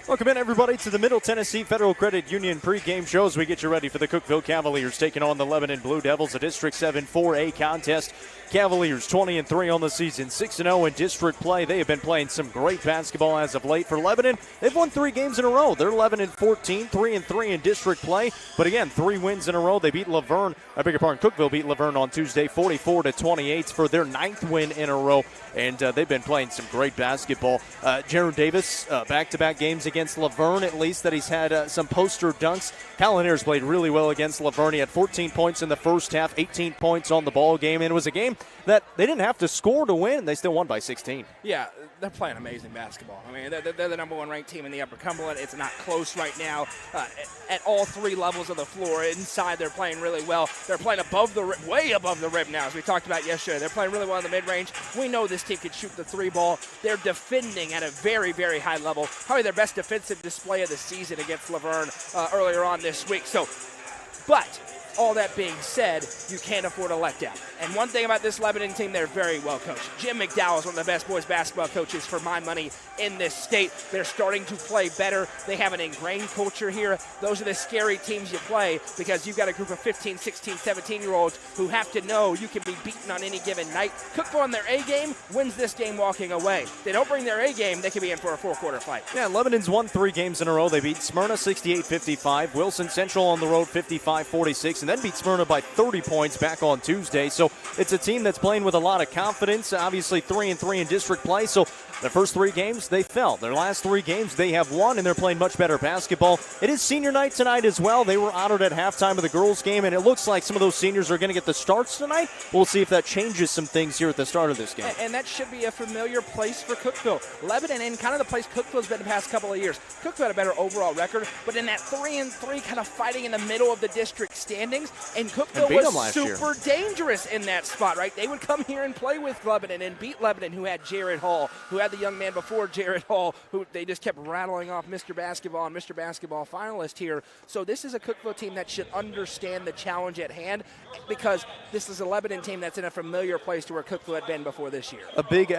Welcome in, everybody, to the Middle Tennessee Federal Credit Union pregame show as we get you ready for the Cookeville Cavaliers taking on the Lebanon Blue Devils, a District 7 4A contest. Cavaliers 20-3 on the season, 6-0 in district play. They have been playing some great basketball as of late. For Lebanon, they've won 3 games in a row. They're 11-14, 3-3 in district play. But again, 3 wins in a row. They beat Cookeville beat Laverne on Tuesday, 44-28 for their 9th win in a row. And they've been playing some great basketball. Jaron Davis, back-to-back games against Laverne, at least that he's had some poster dunks. Colin Ayers played really well against Laverne. He had 14 points in the first half, 18 points on the ball game. And it was a game that they didn't have to score to win. They still won by 16. Yeah, they're playing amazing basketball. I mean, they're the number 1 ranked team in the Upper Cumberland. It's not close right now. At all 3 levels of the floor, inside they're playing really well. They're playing way above the rim now, as we talked about yesterday. They're playing really well in the mid-range. We know this team can shoot the 3 ball. They're defending at a very, very high level. Probably their best defensive display of the season against Laverne earlier on this week. But all that being said, you can't afford a letdown. And one thing about this Lebanon team, they're very well coached. Jim McDowell is one of the best boys basketball coaches for my money in this state. They're starting to play better. They have an ingrained culture here. Those are the scary teams you play because you've got a group of 15, 16, 17-year-olds who have to know you can be beaten on any given night. Cookeville on their A game wins this game walking away. If they don't bring their A game, they could be in for a 4-quarter fight. Yeah, Lebanon's won 3 games in a row. They beat Smyrna 68-55, Wilson Central on the road 55-46, and then beat Smyrna by 30 points back on Tuesday. So it's a team that's playing with a lot of confidence. Obviously 3-3 in district play. So their first 3 games, they fell. Their last 3 games, they have won, and they're playing much better basketball. It is senior night tonight as well. They were honored at halftime of the girls' game, and it looks like some of those seniors are going to get the starts tonight. We'll see if that changes some things here at the start of this game. And that should be a familiar place for Cookeville. Lebanon, and kind of the place Cookeville's been the past couple of years. Cookeville had a better overall record, but in that 3-3 kind of fighting in the middle of the district standings, and Cookeville was super dangerous in that spot, right? They would come here and play with Lebanon and beat Lebanon, who had Jared Hall, who had the young man before Jared Hall, who they just kept rattling off Mr. Basketball and Mr. Basketball finalist here. So this is a Cookeville team that should understand the challenge at hand because this is a Lebanon team that's in a familiar place to where Cookeville had been before this year. A big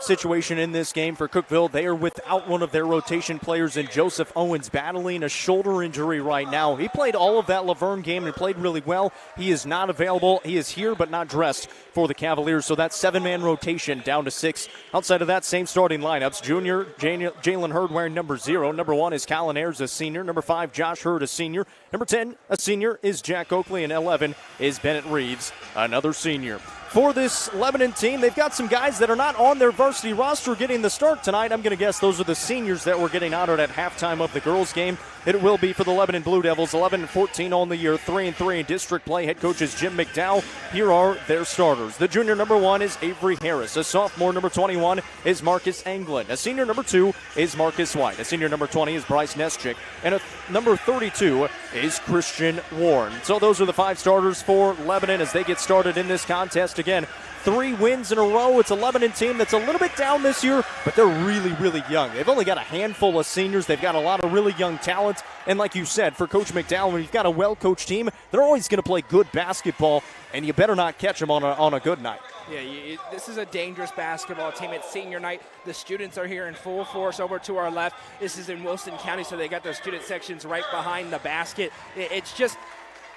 situation in this game for Cookeville. They are without one of their rotation players in Joseph Owens, battling a shoulder injury right now. He played all of that Laverne game and played really well. He is not available. He is here but not dressed for the Cavaliers, so that's 7-man rotation down to 6. Outside of that, same starting lineups. Junior Jalen Hurd wearing number 0. Number 1 is Colin Ayers, a senior. Number 5, Josh Hurd, a senior. Number 10, a senior, is Jack Oakley, and 11 is Bennett Reeves, another senior. For this Lebanon team, they've got some guys that are not on their varsity roster getting the start tonight. I'm going to guess those are the seniors that were getting honored at halftime of the girls' game. It will be for the Lebanon Blue Devils, 11-14 on the year, 3-3 in district play. Head coach is Jim McDowell. Here are their starters. The junior number 1 is Avery Harris. A sophomore number 21 is Marcus Anglin. A senior number 2 is Marcus White. A senior number 20 is Bryce Neschik. And a number 32 is Christian Warren. So those are the 5 starters for Lebanon as they get started in this contest. Again, 3 wins in a row. It's a Lebanon team that's a little bit down this year, but they're really, really young. They've only got a handful of seniors. They've got a lot of really young talent. And like you said, for Coach McDowell, when you've got a well-coached team, they're always going to play good basketball, and you better not catch them on a good night. Yeah, this is a dangerous basketball team. It's senior night. The students are here in full force over to our left. This is in Wilson County, so they got their student sections right behind the basket. It's just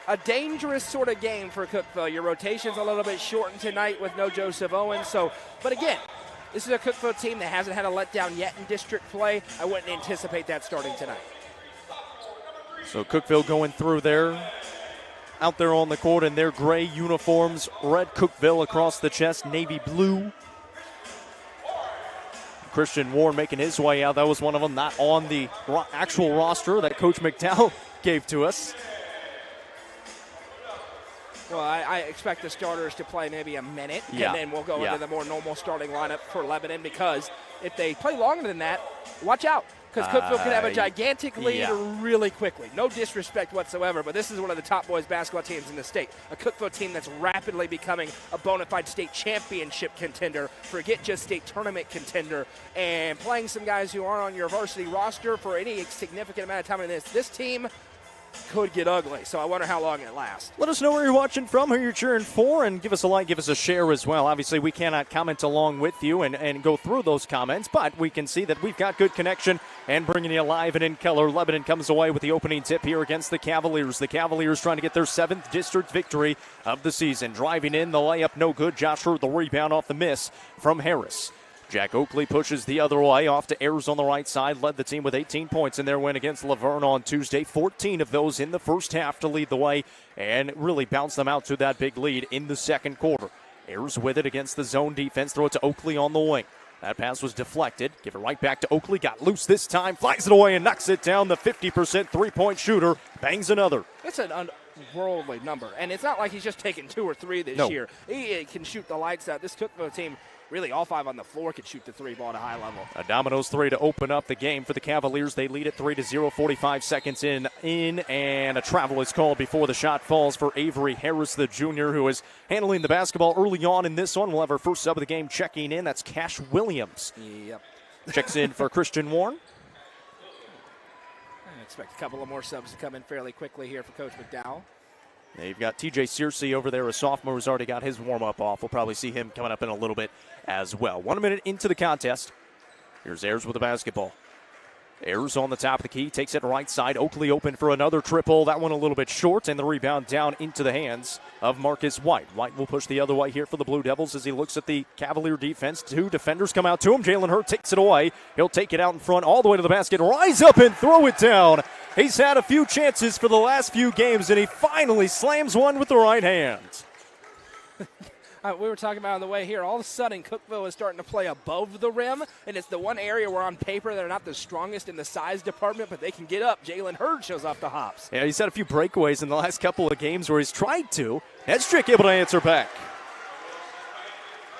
a dangerous sort of game for Cookeville. Your rotation's a little bit shortened tonight with no Joseph Owens. But again, this is a Cookeville team that hasn't had a letdown yet in district play. I wouldn't anticipate that starting tonight. So Cookeville going through out there on the court in their gray uniforms, red Cookeville across the chest, navy blue. Christian Warren making his way out. That was one of them not on the actual roster that Coach McDowell gave to us. Well, I expect the starters to play maybe a minute, and then we'll go into the more normal starting lineup for Lebanon because if they play longer than that, watch out. Because Cookeville could have a gigantic lead really quickly. No disrespect whatsoever, but this is one of the top boys basketball teams in the state. A Cookeville team that's rapidly becoming a bona fide state championship contender. Forget just state tournament contender. And playing some guys who aren't on your varsity roster for any significant amount of time in this team, could get ugly. So I wonder how long it lasts. Let us know where you're watching from, who you're cheering for, and give us a like, give us a share as well. Obviously, we cannot comment along with you and go through those comments, but we can see that we've got good connection and bringing you live and in color. Lebanon comes away with the opening tip here against the Cavaliers. The Cavaliers trying to get their 7th district victory of the season. Driving in, the layup no good. Josh Hurd the rebound off the miss from Harris. Jack Oakley pushes the other way off to Ayers on the right side. Led the team with 18 points in their win against Laverne on Tuesday. 14 of those in the first half to lead the way and really bounce them out to that big lead in the second quarter. Ayers with it against the zone defense. Throw it to Oakley on the wing. That pass was deflected. Give it right back to Oakley. Got loose this time. Flies it away and knocks it down. The 50% three-point shooter bangs another. It's an unworldly number. And it's not like he's just taken 2 or 3 this year. He can shoot the lights out. This Cookeville team, really all 5 on the floor, can shoot the 3 ball at a high level. A Domino's 3 to open up the game for the Cavaliers. They lead at 3-0, 45 seconds in, and a travel is called before the shot falls for Avery Harris, the junior, who is handling the basketball early on in this one. We'll have our first sub of the game checking in. That's Cash Williams. Yep. Checks in for Christian Warren. I expect a couple of more subs to come in fairly quickly here for Coach McDowell. Now you've got TJ Searcy over there, a sophomore who's already got his warm-up off. We'll probably see him coming up in a little bit as well. 1 minute into the contest. Here's Ayers with the basketball. Ayers on the top of the key, takes it right side. Oakley open for another triple. That one a little bit short, and the rebound down into the hands of Marcus White. White will push the other way here for the Blue Devils as he looks at the Cavalier defense. 2 defenders come out to him. Jalen Hurd takes it away. He'll take it out in front all the way to the basket. Rise up and throw it down. He's had a few chances for the last few games, and he finally slams one with the right hand. We were talking about on the way here, all of a sudden Cookeville is starting to play above the rim, and it's the one area where on paper they're not the strongest in the size department, but they can get up. Jalen Hurd shows off the hops. Yeah, he's had a few breakaways in the last couple of games where he's tried to. Hedstrick able to answer back.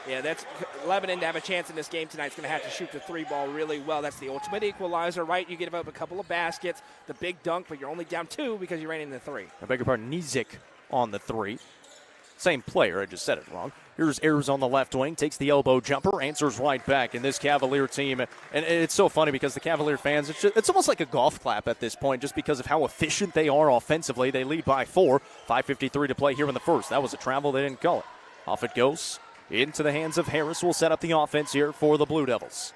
Yeah, that's Lebanon to have a chance in this game tonight is going to have to shoot the 3 ball really well. That's the ultimate equalizer, right? You give up a couple of baskets, the big dunk, but you're only down 2 because you ran into 3. I beg your pardon, Nizik on the 3. Same player, I just said it wrong. Here's Ayers on the left wing, takes the elbow jumper, answers right back. And this Cavalier team, and it's so funny because the Cavalier fans, it's almost like a golf clap at this point just because of how efficient they are offensively. They lead by 4, 5:53 to play here in the first. That was a travel, they didn't call it. Off it goes, into the hands of Harris. Will set up the offense here for the Blue Devils.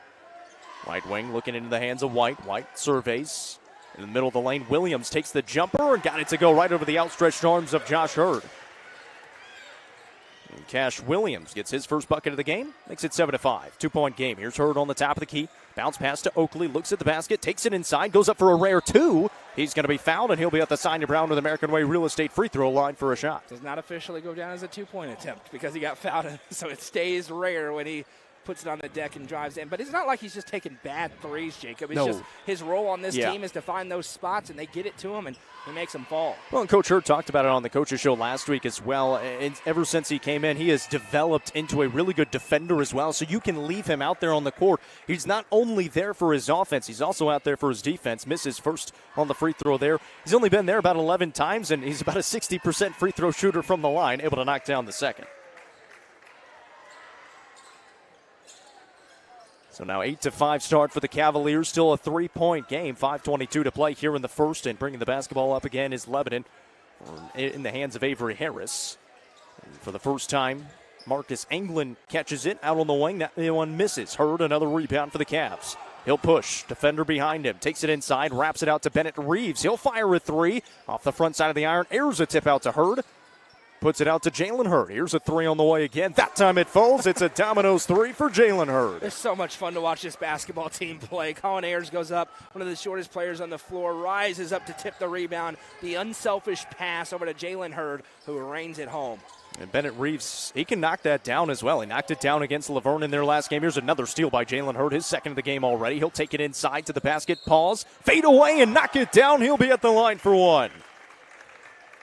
Right wing looking into the hands of White. White surveys. In the middle of the lane, Williams takes the jumper and got it to go right over the outstretched arms of Josh Hurd. And Cash Williams gets his first bucket of the game, makes it 7-5. 2-point game. Here's Hurd on the top of the key. Bounce pass to Oakley, looks at the basket, takes it inside, goes up for a rare 2. He's going to be fouled, and he'll be at the Sonia Brown with American Way Real Estate free throw line for a shot. Does not officially go down as a 2-point attempt because he got fouled, so it stays rare when he puts it on the deck and drives in. But it's not like he's just taking bad threes, Jacob. It's just his role on this team is to find those spots, and they get it to him, and he makes them fall. Well, and Coach Hurd talked about it on the Coaches Show last week as well. And ever since he came in, he has developed into a really good defender as well. So you can leave him out there on the court. He's not only there for his offense, he's also out there for his defense. Misses first on the free throw there. He's only been there about 11 times, and he's about a 60% free throw shooter from the line, able to knock down the second. So now 8-5 start for the Cavaliers. Still a 3-point game. 5:22 to play here in the first. And bringing the basketball up again is Lebanon in the hands of Avery Harris. And for the first time, Marcus Englund catches it out on the wing. That one misses. Hurd, another rebound for the Cavs. He'll push. Defender behind him. Takes it inside. Wraps it out to Bennett Reeves. He'll fire a 3 off the front side of the iron. Airs a tip out to Hurd. Puts it out to Jalen Hurd. Here's a 3 on the way again. That time it falls. It's a Domino's 3 for Jalen Hurd. It's so much fun to watch this basketball team play. Colin Ayers goes up, one of the shortest players on the floor, rises up to tip the rebound. The unselfish pass over to Jalen Hurd, who reigns at home. And Bennett Reeves, he can knock that down as well. He knocked it down against Laverne in their last game. Here's another steal by Jalen Hurd, his second of the game already. He'll take it inside to the basket, pause, fade away, and knock it down. He'll be at the line for 1.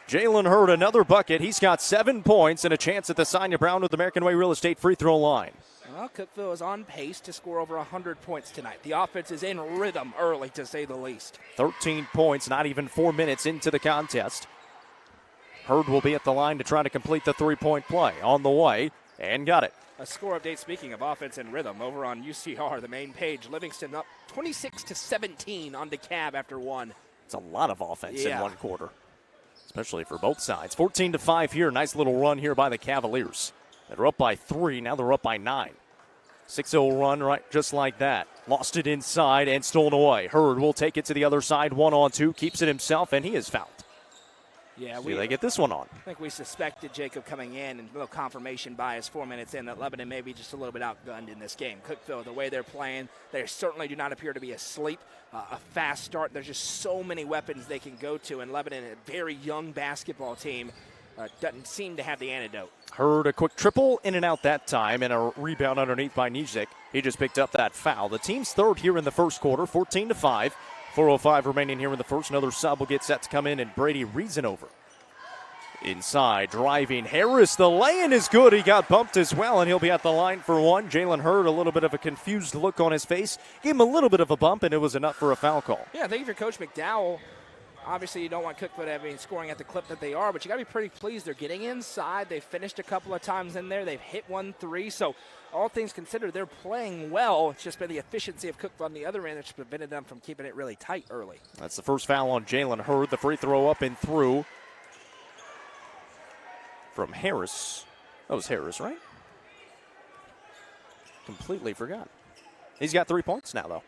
Jalen Hurd, another bucket. He's got 7 points and a chance at the Sonia Brown with American Way Real Estate free throw line. Well, Cookeville is on pace to score over 100 points tonight. The offense is in rhythm early, to say the least. 13 points, not even 4 minutes into the contest. Hurd will be at the line to try to complete the 3-point play. On the way, and got it. A score update, speaking of offense and rhythm, over on UCR, the main page. Livingston up 26-17 on DeKalb after 1. It's a lot of offense in Yeah. one quarter, especially for both sides. 14-5 here. Nice little run here by the Cavaliers. They're up by 3. Now they're up by 9. 6-0 run right just like that. Lost it inside and stolen away. Hurd will take it to the other side. 1-on-2. Keeps it himself, and he is fouled. Yeah, See, they get this one on. I think we suspected Jacob coming in and a little confirmation bias 4 minutes in that Lebanon may be just a little bit outgunned in this game. Cookeville, the way they're playing, they certainly do not appear to be asleep. A fast start. There's just so many weapons they can go to, and Lebanon, a very young basketball team, doesn't seem to have the antidote. Hurd a quick triple in and out that time, and a rebound underneath by Nizic. He just picked up that foul. The team's third here in the first quarter, 14-5. 4:05 remaining here in the first. Another sub will get set to come in, and Brady reads it over. Inside, driving Harris. The lay-in is good. He got bumped as well, and he'll be at the line for one. Jalen Hurd, a little bit of a confused look on his face. Gave him a little bit of a bump, and it was enough for a foul call. Yeah, I think if you're Coach McDowell, obviously you don't want Cookeville to be scoring at the clip that they are, but you got to be pretty pleased. They're getting inside. They finished a couple of times in there. They've hit 1-3. So all things considered, they're playing well. It's just been the efficiency of Cookeville on the other end that's prevented them from keeping it really tight early. That's the first foul on Jalen Hurd. The free throw up and through from Harris. That was Harris, right? Completely forgot. He's got 3 points now, though.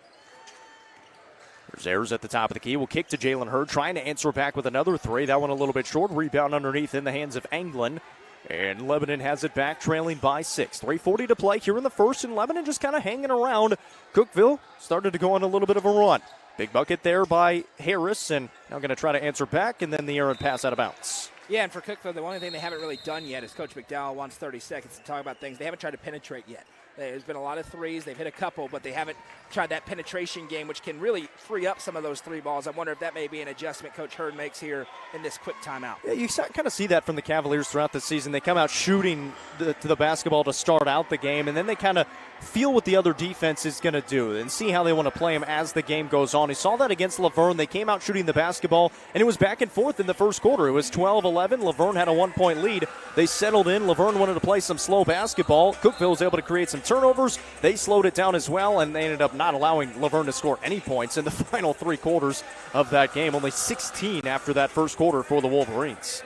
There's Ayers at the top of the key. Will kick to Jalen Hurd, trying to answer back with another 3. That one a little bit short. Rebound underneath in the hands of Anglin. And Lebanon has it back, trailing by 6. 3:40 to play here in the first, and Lebanon just kind of hanging around. Cookeville started to go on a little bit of a run. Big bucket there by Harris, and now going to try to answer back, and then the errant pass out of bounds. Yeah, and for Cookeville, the only thing they haven't really done yet is Coach McDowell wants 30 seconds to talk about things. They haven't tried to penetrate yet. There's been a lot of threes. They've hit a couple, but they haven't tried that penetration game, which can really free up some of those 3 balls. I wonder if that may be an adjustment Coach Hurd makes here in this quick timeout. Yeah, you kind of see that from the Cavaliers throughout the season. They come out shooting to the basketball to start out the game, and then they kind of feel what the other defense is going to do and see how they want to play them as the game goes on. You saw that against Laverne. They came out shooting the basketball, and it was back and forth in the first quarter. It was 12-11. Laverne had a 1-point lead. They settled in. Laverne wanted to play some slow basketball. Cookeville was able to create some turnovers. They slowed it down as well, and they ended up not allowing Laverne to score any points in the final 3 quarters of that game. Only 16 after that first quarter for the Wolverines.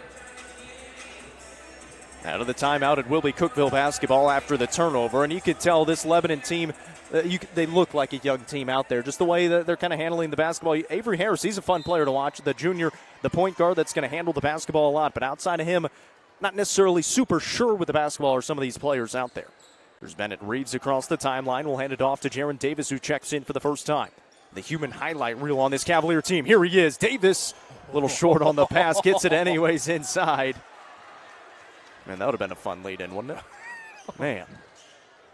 Out of the timeout, it will be Cookeville basketball after the turnover, and you could tell this Lebanon team, they look like a young team out there, just the way that they're kind of handling the basketball. Avery Harris, he's a fun player to watch, the junior, the point guard that's going to handle the basketball a lot, but outside of him, not necessarily super sure with the basketball are some of these players out there. There's Bennett Reeves across the timeline. We'll hand it off to Jaron Davis, who checks in for the first time. The human highlight reel on this Cavalier team. Here he is, Davis. A little short on the pass, gets it anyways inside. Man, that would have been a fun lead-in, wouldn't it? Man.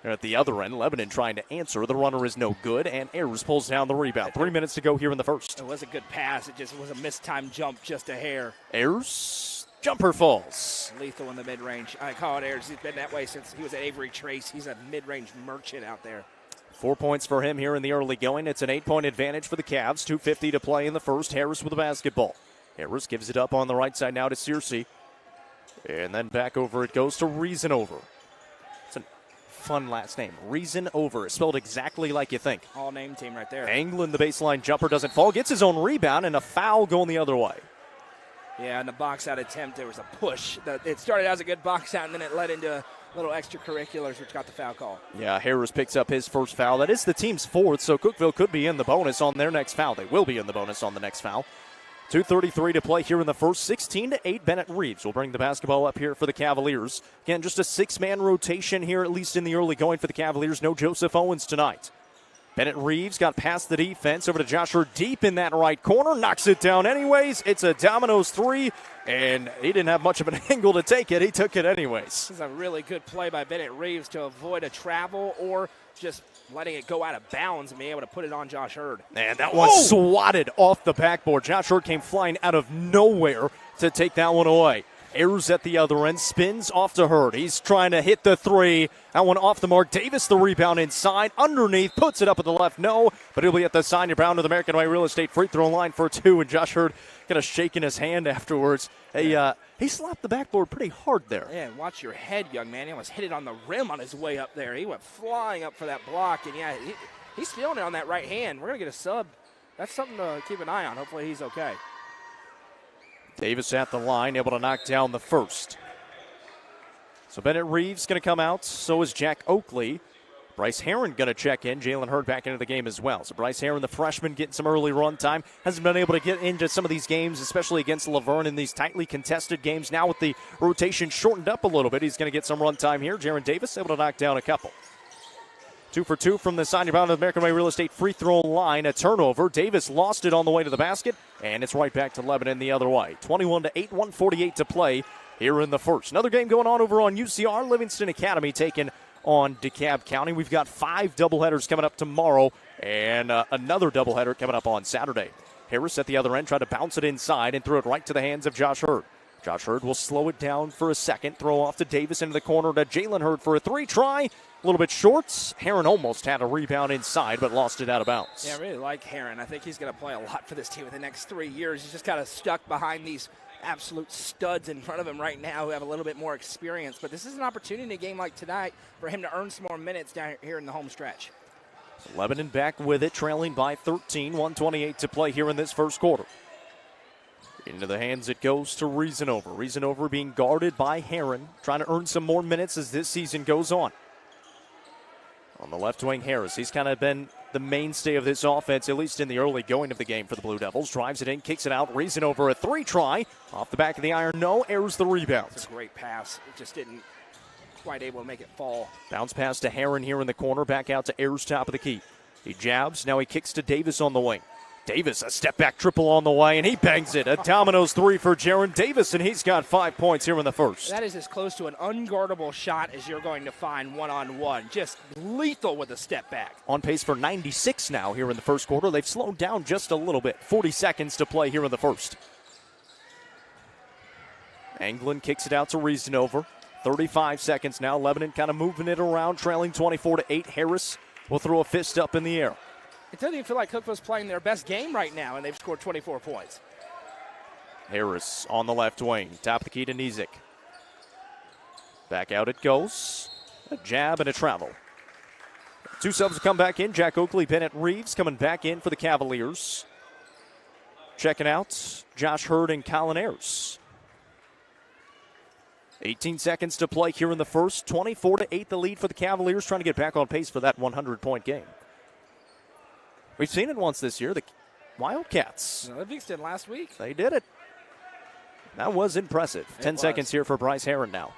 They're at the other end, Lebanon trying to answer. The runner is no good, and Ayers pulls down the rebound. 3 minutes to go here in the first. It was a good pass. It just was a mistimed jump, just a hair. Ayers, jumper falls. Lethal in the mid-range. I call it Ayers. He's been that way since he was at Avery Trace. He's a mid-range merchant out there. 4 points for him here in the early going. It's an 8-point advantage for the Cavs. 2:50 to play in the first. Harris with the basketball. Harris gives it up on the right side now to Searcy. And then back over it goes to Reasonover. It's a fun last name. Reasonover. It's spelled exactly like you think. All name team right there. Anglin, the baseline jumper, doesn't fall. Gets his own rebound and a foul going the other way. Yeah, in the box-out attempt, there was a push. It started as a good box-out, and then it led into little extracurriculars, which got the foul call. Yeah, Harris picks up his first foul. That is the team's 4th, so Cookeville could be in the bonus on their next foul. They will be in the bonus on the next foul. 2:33 to play here in the first. 16-8, Bennett Reeves will bring the basketball up here for the Cavaliers. Again, just a 6-man rotation here, at least in the early going for the Cavaliers. No Joseph Owens tonight. Bennett Reeves got past the defense over to Josh Hurd deep in that right corner. Knocks it down anyways. It's a Domino's 3, and he didn't have much of an angle to take it. He took it anyways. This is a really good play by Bennett Reeves to avoid a travel or just letting it go out of bounds and being able to put it on Josh Hurd. And that one swatted off the backboard. Josh Hurd came flying out of nowhere to take that one away. Ayers at the other end, spins off to Hurd. He's trying to hit the 3. That one off the mark. Davis the rebound inside, underneath, puts it up at the left. No, but he'll be at the Sonia Brown to the American Way Real Estate free throw line for 2. And Josh Hurd kind of shaking his hand afterwards. He slapped the backboard pretty hard there. Yeah, watch your head, young man. He almost hit it on the rim on his way up there. He went flying up for that block, and yeah, he's feeling it on that right hand. We're going to get a sub that's something to keep an eye on. Hopefully he's okay. Davis at the line, able to knock down the first. So Bennett Reeves going to come out. So is Jack Oakley. Bryce Herron going to check in. Jalen Hurd back into the game as well. So Bryce Herron, the freshman, getting some early run time. Hasn't been able to get into some of these games, especially against Laverne in these tightly contested games. Now with the rotation shortened up a little bit, he's going to get some run time here. Jaron Davis able to knock down a couple. 2 for 2 from the side bound of the American Way Real Estate free throw line. A turnover. Davis lost it on the way to the basket, and it's right back to Lebanon the other way. 21-8, 1:48 to play here in the first. Another game going on over on UCR. Livingston Academy taking on DeKalb County. We've got 5 doubleheaders coming up tomorrow and another doubleheader coming up on Saturday. Harris at the other end tried to bounce it inside and threw it right to the hands of Josh Hurd. Josh Hurd will slow it down for a second, throw off to Davis into the corner to Jalen Hurd for a 3 try. A little bit short. Herron almost had a rebound inside, but lost it out of bounds. Yeah, I really like Herron. I think he's going to play a lot for this team in the next 3 years. He's just kind of stuck behind these absolute studs in front of him right now who have a little bit more experience. But this is an opportunity in a game like tonight for him to earn some more minutes down here in the home stretch. Lebanon back with it, trailing by 13, 1:28 to play here in this first quarter. Into the hands it goes to Reasonover. Reasonover being guarded by Herron, trying to earn some more minutes as this season goes on. On the left wing, Harris. He's kind of been the mainstay of this offense, at least in the early going of the game for the Blue Devils. Drives it in, kicks it out. Reasonover, a 3 try. Off the back of the iron, no. Airs the rebound. It's a great pass. It just didn't quite able to make it fall. Bounce pass to Herron here in the corner. Back out to Ayers, top of the key. He jabs. Now he kicks to Davis on the wing. Davis, a step-back triple on the way, and he bangs it. A dominoes 3 for Jaron Davis, and he's got 5 points here in the first. That is as close to an unguardable shot as you're going to find one-on-one. Just lethal with a step back. On pace for 96 now here in the first quarter. They've slowed down just a little bit. 40 seconds to play here in the first. Anglin kicks it out to Reasonover. 35 seconds now. Lebanon kind of moving it around, trailing 24-8. Harris will throw a fist up in the air. It doesn't even feel like Cookeville's playing their best game right now, and they've scored 24 points. Harris on the left wing. Top of the key to Nizik. Back out it goes. A jab and a travel. 2 subs will come back in. Jack Oakley, Bennett Reeves coming back in for the Cavaliers. Checking out Josh Hurd and Colin Ayers. 18 seconds to play here in the first. 24-8 the lead for the Cavaliers, trying to get back on pace for that 100-point game. We've seen it once this year, the Wildcats. Livingston last week. They did it. That was impressive. 10 seconds here for Bryce Herron now.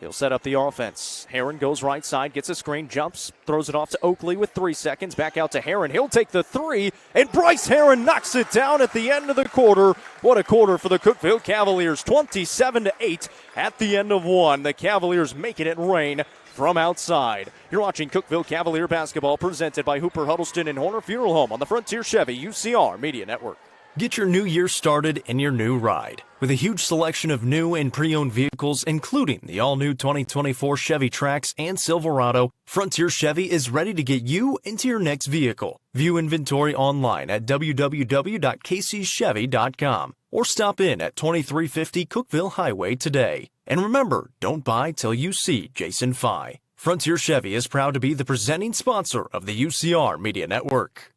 He'll set up the offense. Herron goes right side, gets a screen, jumps, throws it off to Oakley with 3 seconds. Back out to Herron. He'll take the 3, and Bryce Herron knocks it down at the end of the quarter. What a quarter for the Cookeville Cavaliers. 27-8 at the end of 1. The Cavaliers making it rain from outside. You're watching Cookeville Cavalier basketball presented by Hooper Huddleston and Horner Funeral Home on the Frontier Chevy UCR Media Network. Get your new year started in your new ride. With a huge selection of new and pre-owned vehicles, including the all-new 2024 Chevy Trax and Silverado, Frontier Chevy is ready to get you into your next vehicle. View inventory online at www.kcchevy.com or stop in at 2350 Cookeville Highway today. And remember, don't buy till you see Jason Fye. Frontier Chevy is proud to be the presenting sponsor of the UCR Media Network.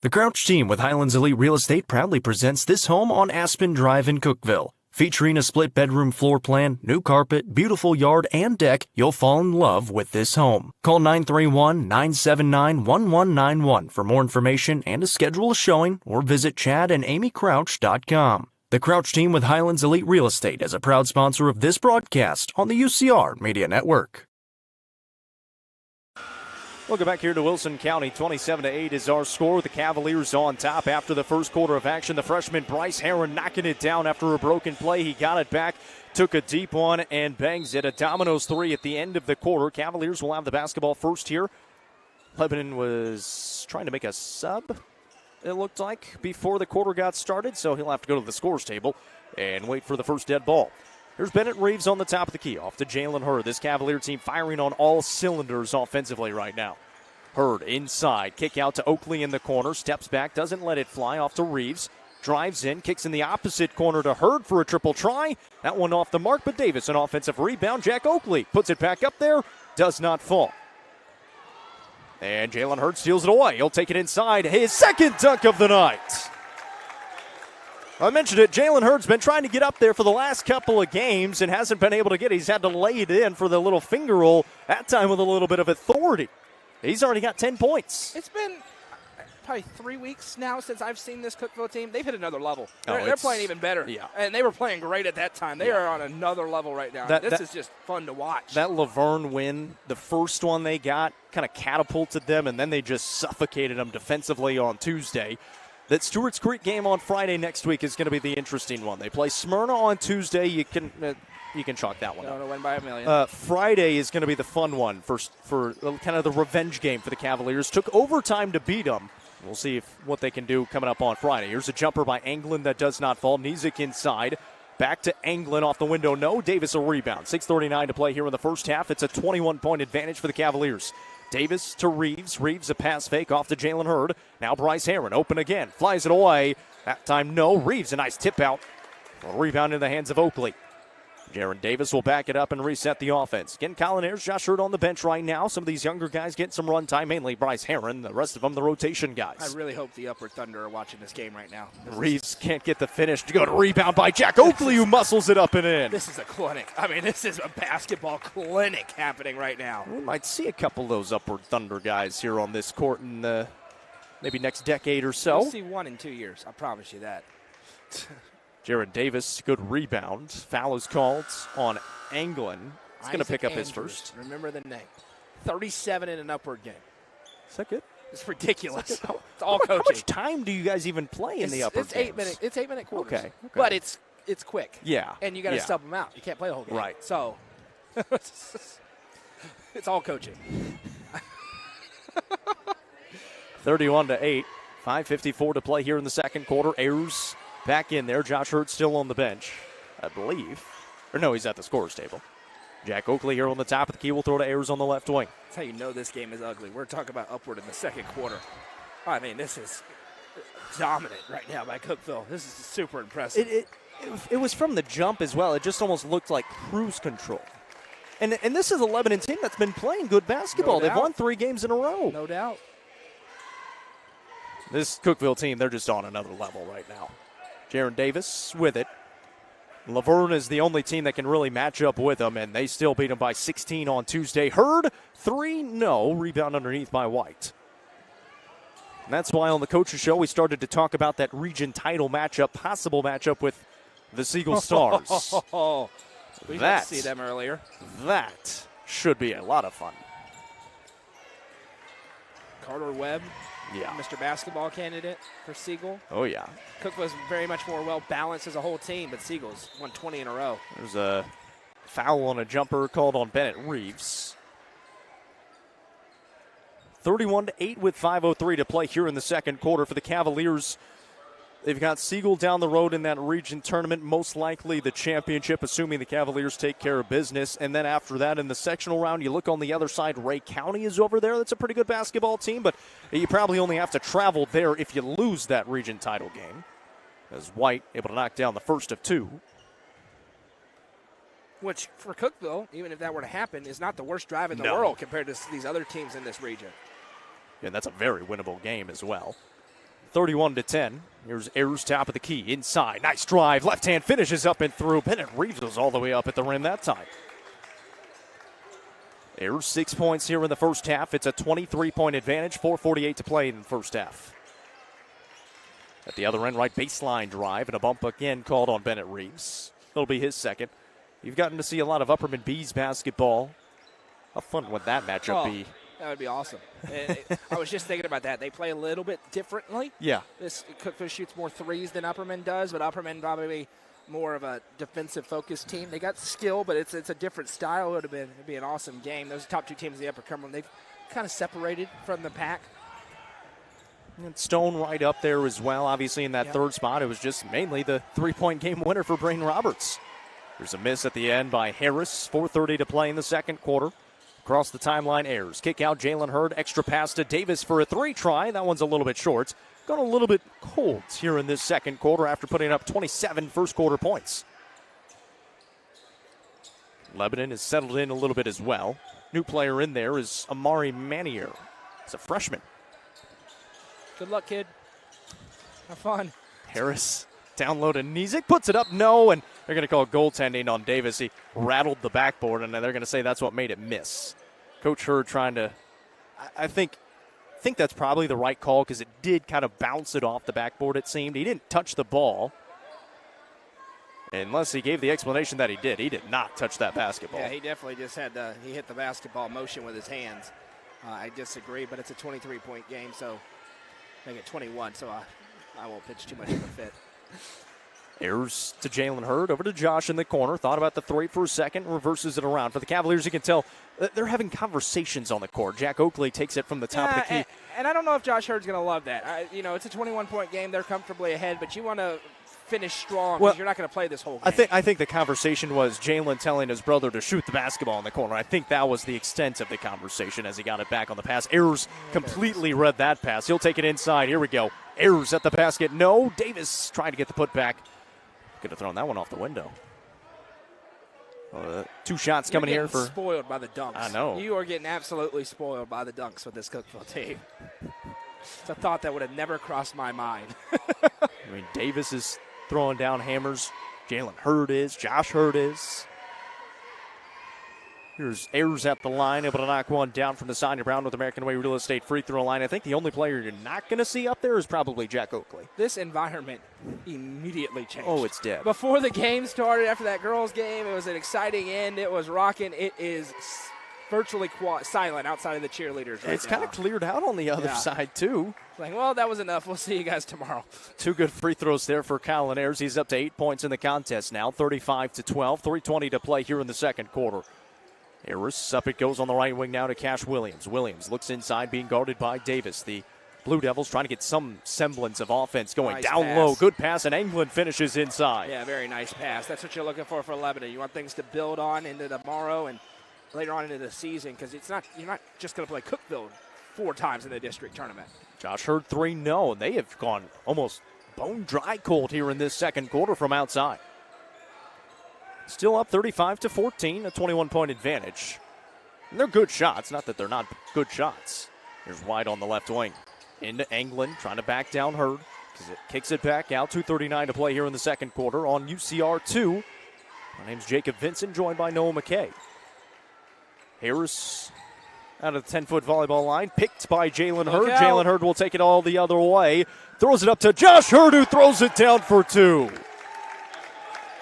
The Crouch team with Highlands Elite Real Estate proudly presents this home on Aspen Drive in Cookeville. Featuring a split bedroom floor plan, new carpet, beautiful yard, and deck, you'll fall in love with this home. Call 931-979-1191 for more information and to schedule a showing, or visit chadandamycrouch.com. The Crouch team with Highlands Elite Real Estate is a proud sponsor of this broadcast on the UCR Media Network. Welcome back here to Wilson County. 27-8 is our score. The Cavaliers on top after the first quarter of action. The freshman Bryce Herron knocking it down after a broken play. He got it back, took a deep one, and bangs it. A dominoes 3 at the end of the quarter. Cavaliers will have the basketball first here. Lebanon was trying to make a sub, it looked like, before the quarter got started, so he'll have to go to the scores table and wait for the first dead ball. Here's Bennett Reeves on the top of the key, off to Jalen Hurd. This Cavalier team firing on all cylinders offensively right now. Hurd inside, kick out to Oakley in the corner, steps back, doesn't let it fly, off to Reeves. Drives in, kicks in the opposite corner to Hurd for a triple try. That one off the mark, but Davis, an offensive rebound. Jack Oakley puts it back up there, does not fall. And Jalen Hurd steals it away. He'll take it inside. His second dunk of the night. I mentioned it. Jalen Hurd's been trying to get up there for the last couple of games and hasn't been able to get it. He's had to lay it in for the little finger roll, that time with a little bit of authority. He's already got 10 points. It's been probably 3 weeks now since I've seen this Cookeville team. They've hit another level. Oh, They're playing even better. Yeah. And they were playing great at that time. They are on another level right now. This is just fun to watch. That Laverne win, the first one they got, kind of catapulted them, and then they just suffocated them defensively on Tuesday. That Stewart's Creek game on Friday next week is going to be the interesting one. They play Smyrna on Tuesday. You can chalk that one up. Going to win by a million. Friday is going to be the fun one for kind of the revenge game for the Cavaliers. Took overtime to beat them. We'll see what they can do coming up on Friday. Here's a jumper by Anglin that does not fall. Nizick inside. Back to Anglin off the window. No. Davis a rebound. 6:39 to play here in the first half. It's a 21-point advantage for the Cavaliers. Davis to Reeves. Reeves a pass fake off to Jalen Hurd. Now Bryce Herron open again. Flies it away. That time no. Reeves a nice tip out. A rebound in the hands of Oakley. Jaron Davis will back it up and reset the offense. Again, Colin Ayers, Josh Hurd on the bench right now. Some of these younger guys getting some run time, mainly Bryce Herron. The rest of them, the rotation guys. I really hope the Upward Thunder are watching this game right now. Reeves can't get the finish to go to rebound by Jack Oakley, who muscles it up and in. This is a clinic. I mean, this is a basketball clinic happening right now. We might see a couple of those Upward Thunder guys here on this court in the maybe next decade or so. We'll see one in 2 years. I promise you that. Jaron Davis, good rebound. Foul is called on Anglin. He's going to pick up his first. Remember the name. 37 in an Upward game. Is that good? It's ridiculous. It's all coaching. How much time do you guys even play in the Upward It's games? 8-minute quarters. Okay. But it's quick. Yeah. And you got to sub them out. You can't play the whole game. Right. So it's all coaching. 31-8. 5:54 to play here in the second quarter. Ayers back in there. Josh Hurd still on the bench, I believe. Or no, he's at the scorer's table. Jack Oakley here on the top of the key. Will throw to Ayers on the left wing. That's how you know this game is ugly. We're talking about Upward in the second quarter. I mean, this is dominant right now by Cookeville. This is super impressive. It was from the jump as well. It just almost looked like cruise control. And this is a Lebanon team that's been playing good basketball. No doubt. They've won 3 games in a row. No doubt. This Cookeville team, they're just on another level right now. Jaron Davis with it. Laverne is the only team that can really match up with them, and they still beat them by 16 on Tuesday. Hurd, 3, no. Rebound underneath by White. And that's why on the Coaches Show we started to talk about that region title matchup, possible matchup with the Siegel Stars. We didn't see them earlier. That should be a lot of fun. Carter Webb, Yeah. Mr. Basketball candidate for Siegel. Oh, yeah. Cook was very much more well-balanced as a whole team, but Siegel's won 20 in a row. There's a foul on a jumper called on Bennett Reeves. 31-8 with 5:03 to play here in the second quarter for the Cavaliers. They've got Siegel down the road in that region tournament, most likely the championship, assuming the Cavaliers take care of business. And then after that, in the sectional round, you look on the other side, Ray County is over there. That's a pretty good basketball team, but you probably only have to travel there if you lose that region title game. As White able to knock down the first of 2. Which, for Cookeville, even if that were to happen, is not the worst drive in the No. world compared to these other teams in this region. And that's a very winnable game as well. 31-10. Here's Ayers top of the key. Inside. Nice drive. Left hand finishes up and through. Bennett Reeves was all the way up at the rim that time. Ayers 6 points here in the first half. It's a 23-point advantage. 4:48 to play in the first half. At the other end, right baseline drive and a bump again called on Bennett Reeves. It'll be his second. You've gotten to see a lot of Upperman Bees basketball. How fun would that matchup be? That would be awesome. I was just thinking about that. They play a little bit differently. Yeah. This Cookeville shoots more threes than Upperman does, but Upperman probably more of a defensive-focused team. They got skill, but it's a different style. It'd be an awesome game. Those top 2 teams in the Upper Cumberland, they've kind of separated from the pack. And Stone right up there as well. Obviously in that third spot, it was just mainly the 3-point game winner for Brain Roberts. There's a miss at the end by Harris. 4:30 to play in the second quarter. Across the timeline, Ayers. Kick out, Jalen Hurd. Extra pass to Davis for a 3 try. That one's a little bit short. Gone a little bit cold here in this second quarter after putting up 27 first quarter points. Lebanon has settled in a little bit as well. New player in there is Amari Manier. He's a freshman. Good luck, kid. Have fun. Harris down low to Nizik, puts it up, no, and they're going to call goaltending on Davis. He rattled the backboard, and they're going to say that's what made it miss. Coach Hurd trying to, I think that's probably the right call because it did kind of bounce it off the backboard, it seemed. He didn't touch the ball. Unless he gave the explanation that he did. He did not touch that basketball. Yeah, he definitely just he hit the basketball motion with his hands. I disagree, but it's a 23-point game, so make it 21, so I won't pitch too much of a fit. Errors to Jalen Hurd, over to Josh in the corner. Thought about the three for a second, reverses it around. For the Cavaliers, you can tell they're having conversations on the court. Jack Oakley takes it from the top of the key. And I don't know if Josh Hurd's going to love that. It's a 21-point game. They're comfortably ahead, but you want to finish strong because you're not going to play this whole game. I think the conversation was Jalen telling his brother to shoot the basketball in the corner. I think that was the extent of the conversation as he got it back on the pass. Ayers completely read that pass. He'll take it inside. Here we go. Ayers at the basket. No. Davis trying to get the putback. Could have thrown that one off the window. Two shots coming here for. Spoiled by the dunks. I know. You are getting absolutely spoiled by the dunks with this Cookeville team. It's a thought that would have never crossed my mind. I mean, Davis is throwing down hammers. Jalen Hurd is. Josh Hurd is. Here's Ayers at the line, able to knock one down from the Sonia Brown with American Way Real Estate free throw line. I think the only player you're not going to see up there is probably Jack Oakley. This environment immediately changed. Oh, it's dead. Before the game started, after that girls' game, it was an exciting end. It was rocking. It is virtually silent outside of the cheerleaders right It's now. kind of cleared out on the other side, too. Like, well, that was enough. We'll see you guys tomorrow. Two good free throws there for Colin Ayers. He's up to 8 points in the contest now, 35-12, 3:20 to play here in the second quarter. Ayers, up it goes on the right wing now to Cash Williams. Williams looks inside, being guarded by Davis. The Blue Devils trying to get some semblance of offense going. Nice down pass. low, good pass, and England finishes inside. Yeah, very nice pass. That's what you're looking for Lebanon. You want things to build on into tomorrow and later on into the season because you're not just going to play Cookeville 4 times in the district tournament. Josh Hurd 3, no, and they have gone almost bone dry cold here in this second quarter from outside. Still up 35-14, a 21-point advantage. And they're good shots, not that they're not good shots. Here's White on the left wing. Into England, trying to back down Hurd. Because it kicks it back out, 2:39 to play here in the second quarter on UCR 2. My name's Jacob Vincent, joined by Noah McKay. Harris out of the 10-foot volleyball line, picked by Jalen Hurd. Jalen Hurd will take it all the other way. Throws it up to Josh Hurd, who throws it down for 2.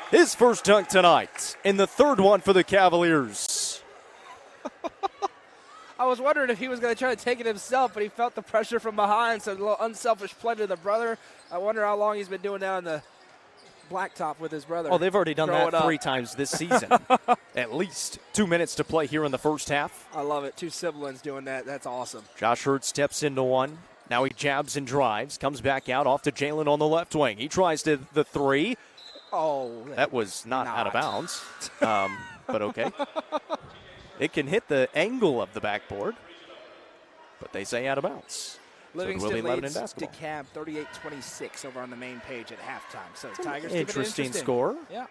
His first dunk tonight, and the third one for the Cavaliers. I was wondering if he was going to try to take it himself, but he felt the pressure from behind, so a little unselfish play to the brother. I wonder how long he's been doing that on the blacktop with his brother. Oh, they've already done that 3 times this season. At least 2 minutes to play here in the first half. I love it. 2 siblings doing that. That's awesome. Josh Hurd steps into one. Now he jabs and drives. Comes back out off to Jalen on the left wing. He tries to the 3. Oh, that was not out of bounds, but okay. It can hit the angle of the backboard, but they say out of bounds. Livingston so it will be leads basketball. DeKalb 38-26 over on the main page at halftime. So Tigers interesting score. Yeah.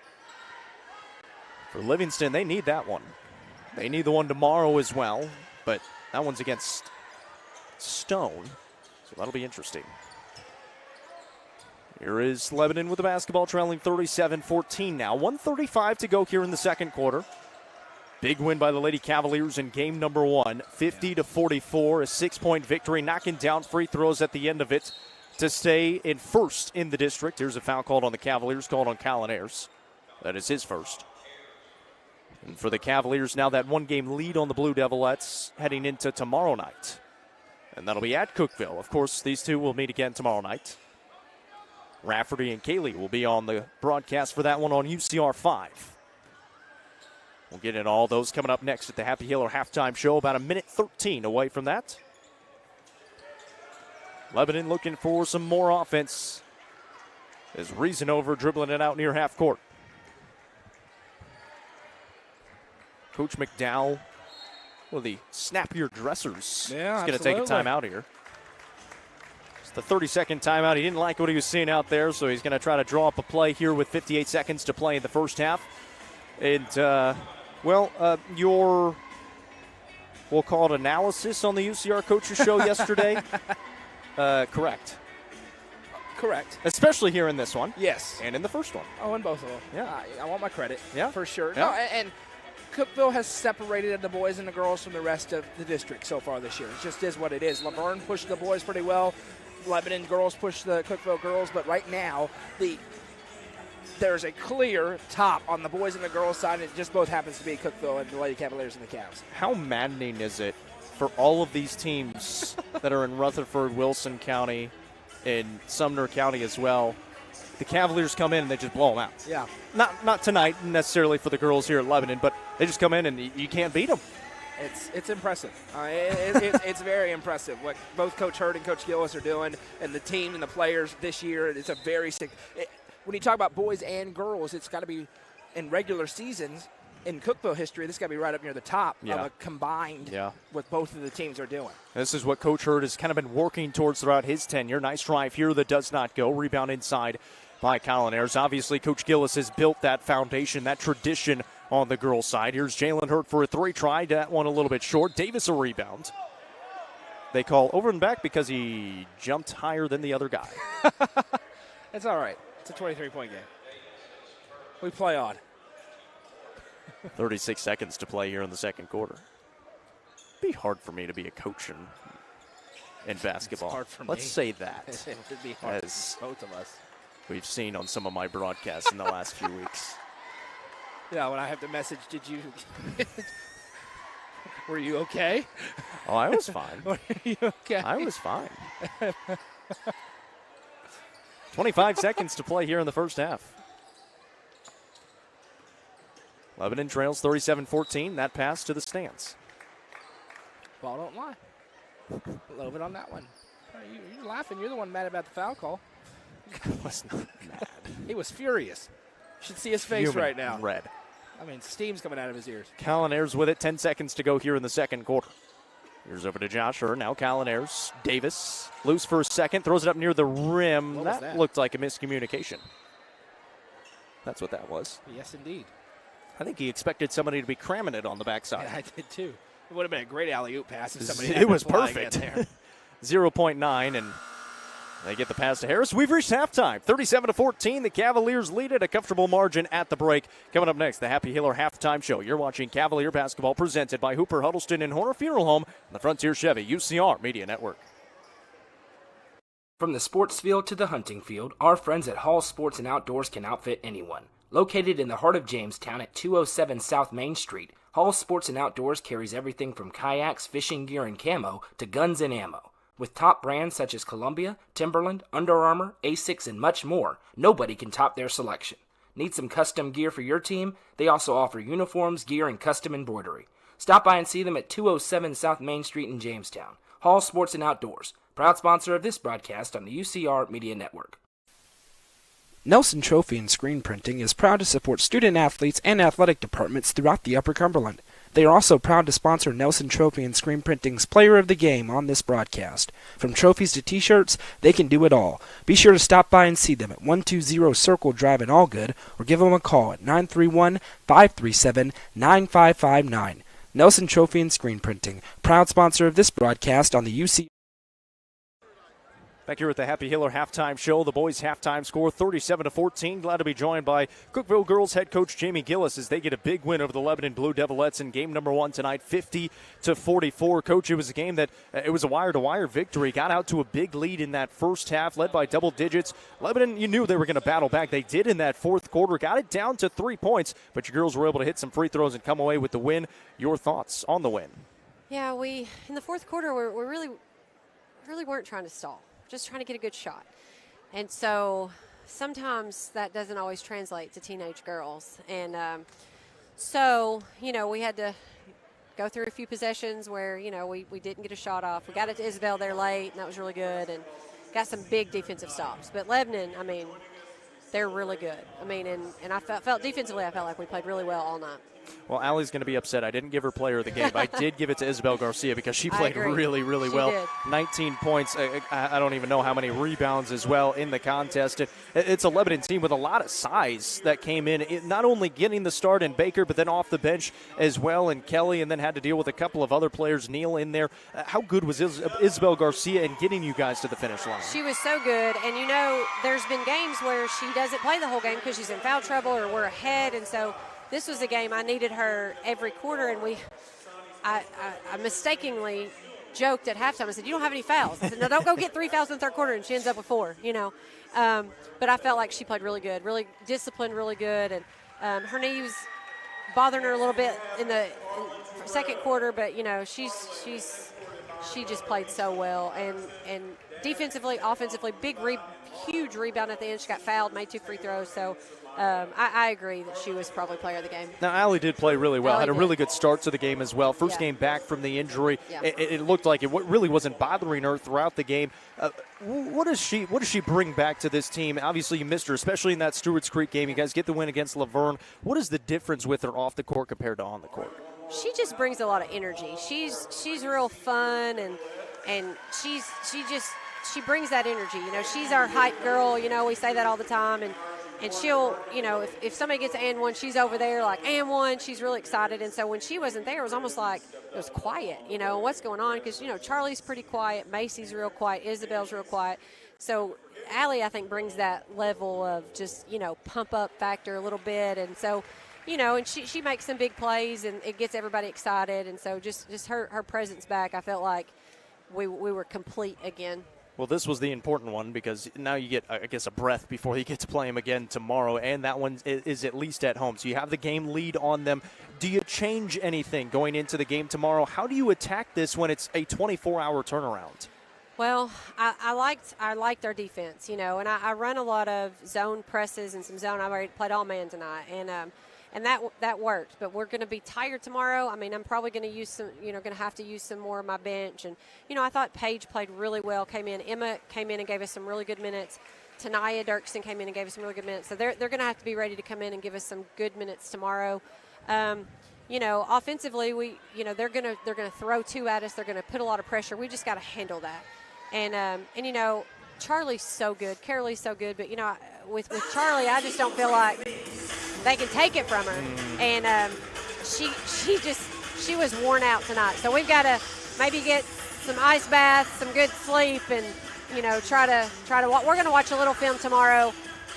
For Livingston, they need that one. They need the one tomorrow as well, but that one's against Stone, so that'll be interesting. Here is Lebanon with the basketball, trailing 37-14 now. 1:35 to go here in the second quarter. Big win by the Lady Cavaliers in game number 1, 50-44, a 6-point victory, knocking down free throws at the end of it to stay in first in the district. Here's a foul called on the Cavaliers, called on Colin Ayers. That is his first. And for the Cavaliers, now that 1-game lead on the Blue Devilettes heading into tomorrow night. And that'll be at Cookeville. Of course, these two will meet again tomorrow night. Rafferty and Cayley will be on the broadcast for that one on UCR 5. We'll get into all those coming up next at the Happy Healer halftime show, about a minute 13 away from that. Lebanon looking for some more offense as Reasonover dribbling it out near half court. Coach McDowell with the snappier dressers. Yeah, he's going to take a timeout here. The 32nd timeout. He didn't like what he was seeing out there, so he's going to try to draw up a play here with 58 seconds to play in the first half. And, your we'll call it analysis on the UCR Coaches Show yesterday. Correct. Correct. Especially here in this one. Yes. And in the first one. Oh, in both of them. Yeah. I want my credit. Yeah. For sure. Yeah. No, and Cookeville has separated the boys and the girls from the rest of the district so far this year. It just is what it is. Laverne pushed the boys pretty well. Lebanon girls pushed the Cookeville girls. But right now, there's a clear top on the boys and the girls side. It just both happens to be Cookeville and the Lady Cavaliers and the Cavs. How maddening is it for all of these teams that are in Rutherford, Wilson County, in Sumner County as well? The Cavaliers come in and they just blow them out. Yeah. Not tonight necessarily for the girls here at Lebanon, but they just come in and you can't beat them. It's impressive. It's very impressive what both Coach Hurd and Coach Gillis are doing, and the team and the players this year. It's a very when you talk about boys and girls, it's got to be in regular seasons in Cookeville history. This got to be right up near the top of a combined what both of the teams are doing. This is what Coach Hurd has kind of been working towards throughout his tenure. Nice drive here that does not go. Rebound inside by Colin Ayers. Obviously, Coach Gillis has built that foundation, that tradition on the girls' side. Here's Jalen Hurt for a three. Tried that one a little bit short. Davis a rebound. They call over and back because he jumped higher than the other guy. That's all right. It's a 23-point game. We play on. 36 seconds to play here in the second quarter. It'd be hard for me to be a coach in basketball. It's hard for me. Let's say that. It would be hard as for both of us. We've seen on some of my broadcasts in the last few weeks. Yeah, when I have to message, did you were you okay? Oh, I was fine. Were you okay? I was fine. 25 seconds to play here in the first half. Lebanon trails 37-14. That pass to the stands. Ball don't lie. A little bit on that one. You're laughing. You're the one mad about the foul call. I was not mad. He was furious. You should see his face Human right now. Red. I mean, steam's coming out of his ears. Colin Ayers with it. 10 seconds to go here in the second quarter. Here's over to Josh Hurd. Now Colin Ayers. Davis. Loose for a second. Throws it up near the rim. That looked like a miscommunication. That's what that was. Yes, indeed. I think he expected somebody to be cramming it on the backside. Yeah, I did too. It would have been a great alley-oop pass if somebody It was had been flying perfect. in there. 0.9, and they get the pass to Harris. We've reached halftime. 37-14. The Cavaliers lead at a comfortable margin at the break. Coming up next, the Happy Hiller Halftime Show. You're watching Cavalier Basketball presented by Hooper Huddleston and Horner Funeral Home and the Frontier Chevy UCR Media Network. From the sports field to the hunting field, our friends at Hall Sports and Outdoors can outfit anyone. Located in the heart of Jamestown at 207 South Main Street, Hall Sports and Outdoors carries everything from kayaks, fishing gear, and camo to guns and ammo. With top brands such as Columbia, Timberland, Under Armour, Asics, and much more, nobody can top their selection. Need some custom gear for your team? They also offer uniforms, gear, and custom embroidery. Stop by and see them at 207 South Main Street in Jamestown. Hall Sports and Outdoors, proud sponsor of this broadcast on the UCR Media Network. Nelson Trophy and Screen Printing is proud to support student athletes and athletic departments throughout the Upper Cumberland. They are also proud to sponsor Nelson Trophy and Screen Printing's Player of the Game on this broadcast. From trophies to t-shirts, they can do it all. Be sure to stop by and see them at 120 Circle Drive in Allgood or give them a call at 931-537-9559. Nelson Trophy and Screen Printing, proud sponsor of this broadcast on the UC. Back here at the Happy Hiller Halftime Show, the boys' halftime score 37-14. Glad to be joined by Cookeville girls head coach Jamie Gillis as they get a big win over the Lebanon Blue Devilettes in game number 1 tonight, 50-44. Coach, it was a game that it was a wire-to-wire victory. Got out to a big lead in that first half, led by double digits. Lebanon, you knew they were going to battle back. They did in that fourth quarter. Got it down to 3 points, but your girls were able to hit some free throws and come away with the win. Your thoughts on the win? Yeah, we in the fourth quarter we really weren't trying to stall. Just trying to get a good shot. And so sometimes that doesn't always translate to teenage girls. And so, we had to go through a few possessions where, we didn't get a shot off. We got it to Isabel there late, and that was really good, and got some big defensive stops. But Lebanon, they're really good. And I felt defensively, I felt like we played really well all night. Well, Allie's going to be upset. I didn't give her player of the game. I did give it to Isabel Garcia because she played really, really well. Did. 19 points. I don't even know how many rebounds as well in the contest. It's a Lebanon team with a lot of size that came in, not only getting the start in Baker, but then off the bench as well, and Kelly, and then had to deal with a couple of other players, Neal in there. How good was Isabel Garcia in getting you guys to the finish line? She was so good, and there's been games where she doesn't play the whole game because she's in foul trouble or we're ahead, and so this was a game I needed her every quarter, and I mistakenly joked at halftime. I said, "You don't have any fouls." I said, "No, don't go get 3 fouls in the third quarter," and she ends up with 4. But I felt like she played really good, really disciplined, really good, and her knee was bothering her a little bit in the second quarter, but she just played so well, and defensively, offensively, huge rebound at the end. She got fouled, made 2 free throws, so. I agree that she was probably player of the game. Now, Allie did play really well, had a really good start to the game as well. First Yeah. game back from the injury. Yeah. It looked like it really wasn't bothering her throughout the game. What does she bring back to this team? Obviously, you missed her, especially in that Stewart's Creek game. You guys get the win against Laverne. What is the difference with her off the court compared to on the court? She just brings a lot of energy. She's real fun, and she brings that energy. She's our hype girl. We say that all the time, and she'll, if somebody gets an and one, she's over there like and one. She's really excited, and so when she wasn't there, it was almost like it was quiet. What's going on? Because Charlie's pretty quiet, Macy's real quiet, Isabel's real quiet. So Allie, I think, brings that level of just pump up factor a little bit, and so. And she makes some big plays, and it gets everybody excited. And so just her presence back, I felt like we were complete again. Well, this was the important one because now you get, I guess, a breath before you get to play them again tomorrow, and that one is at least at home. So you have the game lead on them. Do you change anything going into the game tomorrow? How do you attack this when it's a 24-hour turnaround? Well, I liked our defense, and I run a lot of zone presses and some zone. I've already played all man tonight, and that worked. But we're going to be tired tomorrow. I mean, I'm probably going to use some, going to have to use some more of my bench. And I thought Paige played really well. Emma came in and gave us some really good minutes. Tanaya Dirksen came in and gave us some really good minutes. So they're going to have to be ready to come in and give us some good minutes tomorrow. Offensively, they're going to throw 2 at us. They're going to put a lot of pressure. We just got to handle that. And Charlie's so good. Carolee's so good. But, with Charlie, I just don't feel like they can take it from her. And she was worn out tonight. So we've got to maybe get some ice baths, some good sleep, and, try to we're going to watch a little film tomorrow.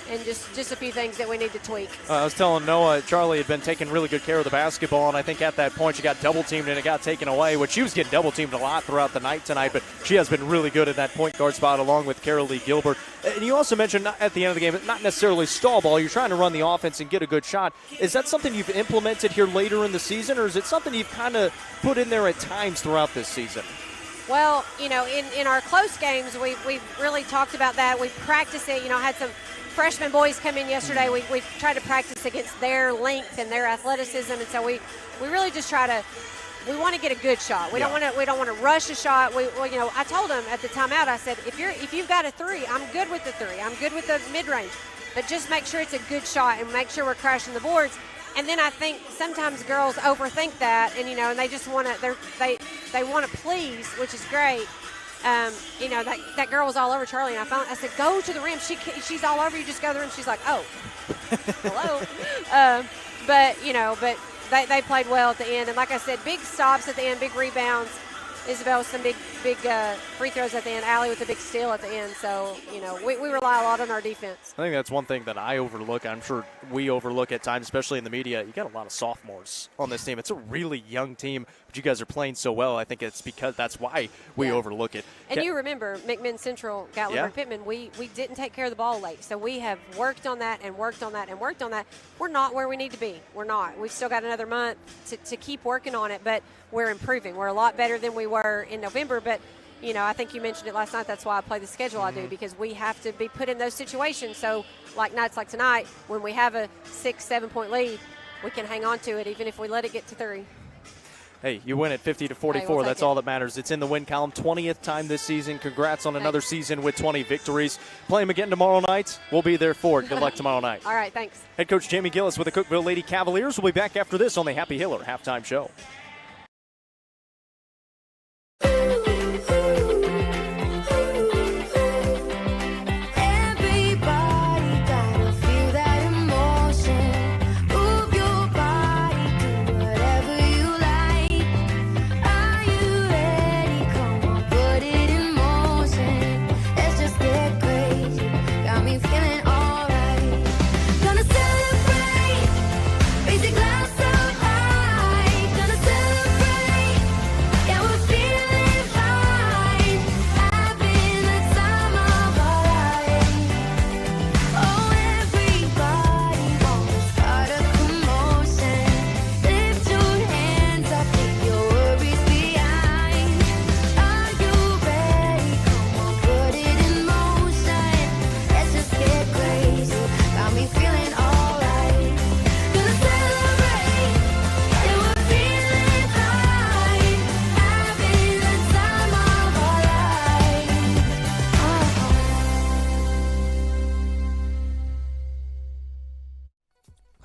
And just a few things that we need to tweak. I was telling Noah, Charlie had been taking really good care of the basketball, and I think at that point she got double-teamed and it got taken away, which she was getting double-teamed a lot throughout the night tonight, but she has been really good at that point guard spot along with Carolee Gilbert. And you also mentioned at the end of the game, not necessarily stall ball, you're trying to run the offense and get a good shot. Is that something you've implemented here later in the season, or is it something you've kind of put in there at times throughout this season? Well, in our close games, we've really talked about that. We've practiced it. I had some freshman boys come in yesterday. We tried to practice against their length and their athleticism, and so we really just we want to get a good shot. We don't want to rush a shot. I told them at the timeout, I said, if you've got a 3, I'm good with the 3. I'm good with the mid-range, but just make sure it's a good shot and make sure we're crashing the boards. And then I think sometimes girls overthink that, and and they just want to they want to please, which is great. That girl was all over Charlie, and I said, go to the rim. She's all over you. Just go to the rim. She's like, oh, hello. But they played well at the end, and like I said, big stops at the end, big rebounds. Isabel with some big free throws at the end. Allie with a big steal at the end. So, we rely a lot on our defense. I think that's one thing that I overlook. I'm sure we overlook at times, especially in the media. You got a lot of sophomores on this team. It's a really young team, but you guys are playing so well. I think it's because that's why we overlook it. And you remember McMinn Central, Gatlinburg, Pittman, we didn't take care of the ball late. So we have worked on that and worked on that and worked on that. We're not where we need to be. We're not. We've still got another month to keep working on it, but we're improving. We're a lot better than we were in November, but I think you mentioned it last night. That's why I play the schedule I do, because we have to be put in those situations. So like nights like tonight, when we have a 6-7 point lead, we can hang on to it even if we let it get to 3. Hey, you win at 50-44. Hey, we'll That's take it. all that matters. It's in the win column, 20th time this season. Congrats on another season with 20 victories. Play them again tomorrow night. We'll be there for it. Good luck tomorrow night. All right, thanks. Head coach Jamie Gillis with the Cookeville Lady Cavaliers will be back after this on the Happy Hiller Halftime Show.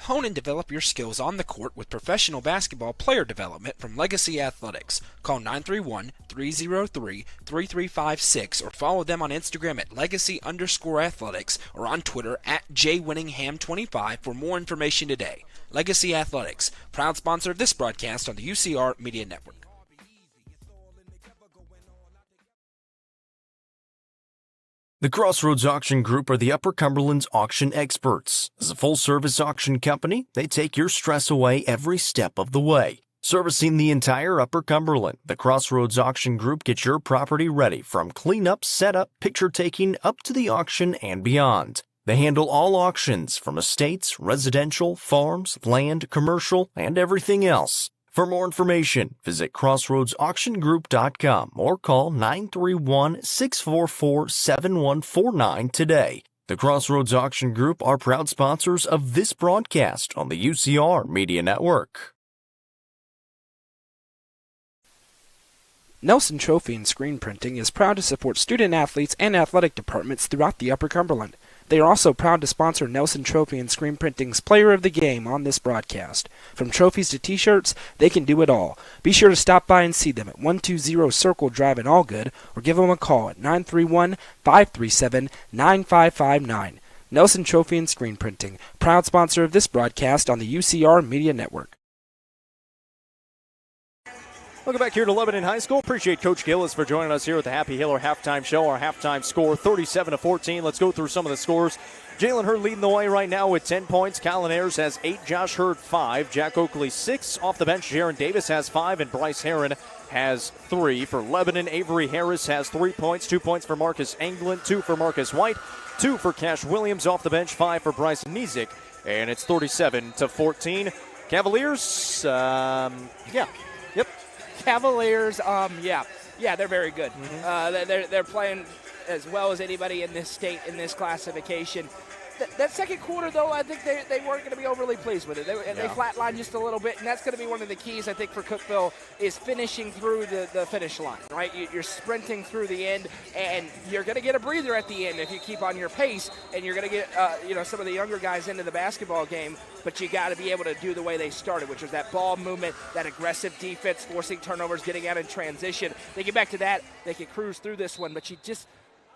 Hone and develop your skills on the court with professional basketball player development from Legacy Athletics. Call 931-303-3356 or follow them on Instagram at legacy_athletics or on Twitter at jwinningham25 for more information today. Legacy Athletics, proud sponsor of this broadcast on the UCR Media Network. The Crossroads Auction Group are the Upper Cumberland's auction experts. As a full-service auction company, they take your stress away every step of the way. Servicing the entire Upper Cumberland, the Crossroads Auction Group gets your property ready from cleanup, setup, picture-taking, up to the auction and beyond. They handle all auctions from estates, residential, farms, land, commercial, and everything else. For more information, visit crossroadsauctiongroup.com or call 931-644-7149 today. The Crossroads Auction Group are proud sponsors of this broadcast on the UCR Media Network. Nelson Trophy and Screen Printing is proud to support student athletes and athletic departments throughout the Upper Cumberland. They are also proud to sponsor Nelson Trophy and Screen Printing's Player of the Game on this broadcast. From trophies to t-shirts, they can do it all. Be sure to stop by and see them at 120 Circle Drive in Allgood or give them a call at 931-537-9559. Nelson Trophy and Screen Printing, proud sponsor of this broadcast on the UCR Media Network. Welcome back here to Lebanon High School. Appreciate Coach Gillis for joining us here at the Happy Hiller Halftime Show. Our halftime score, 37-14. Let's go through some of the scores. Jalen Hurd leading the way right now with 10 points. Colin Ayers has 8, Josh Hurd 5, Jack Oakley 6. Off the bench, Jaron Davis has 5, and Bryce Heron has 3. For Lebanon, Avery Harris has 3 points, 2 points for Marcus Englund, 2 for Marcus White, 2 for Cash Williams. Off the bench, 5 for Bryce Nizik, and it's 37-14. Cavaliers, Cavaliers, they're very good. They're playing as well as anybody in this state in this classification. That second quarter, though, I think they weren't going to be overly pleased with it. They flatlined just a little bit, and that's going to be one of the keys, I think, for Cookeville is finishing through the finish line, right? You're sprinting through the end, and you're going to get a breather at the end if you keep on your pace, and you're going to get some of the younger guys into the basketball game, but you got to be able to do the way they started, which was that ball movement, that aggressive defense, forcing turnovers, getting out in transition. They get back to that, they can cruise through this one, but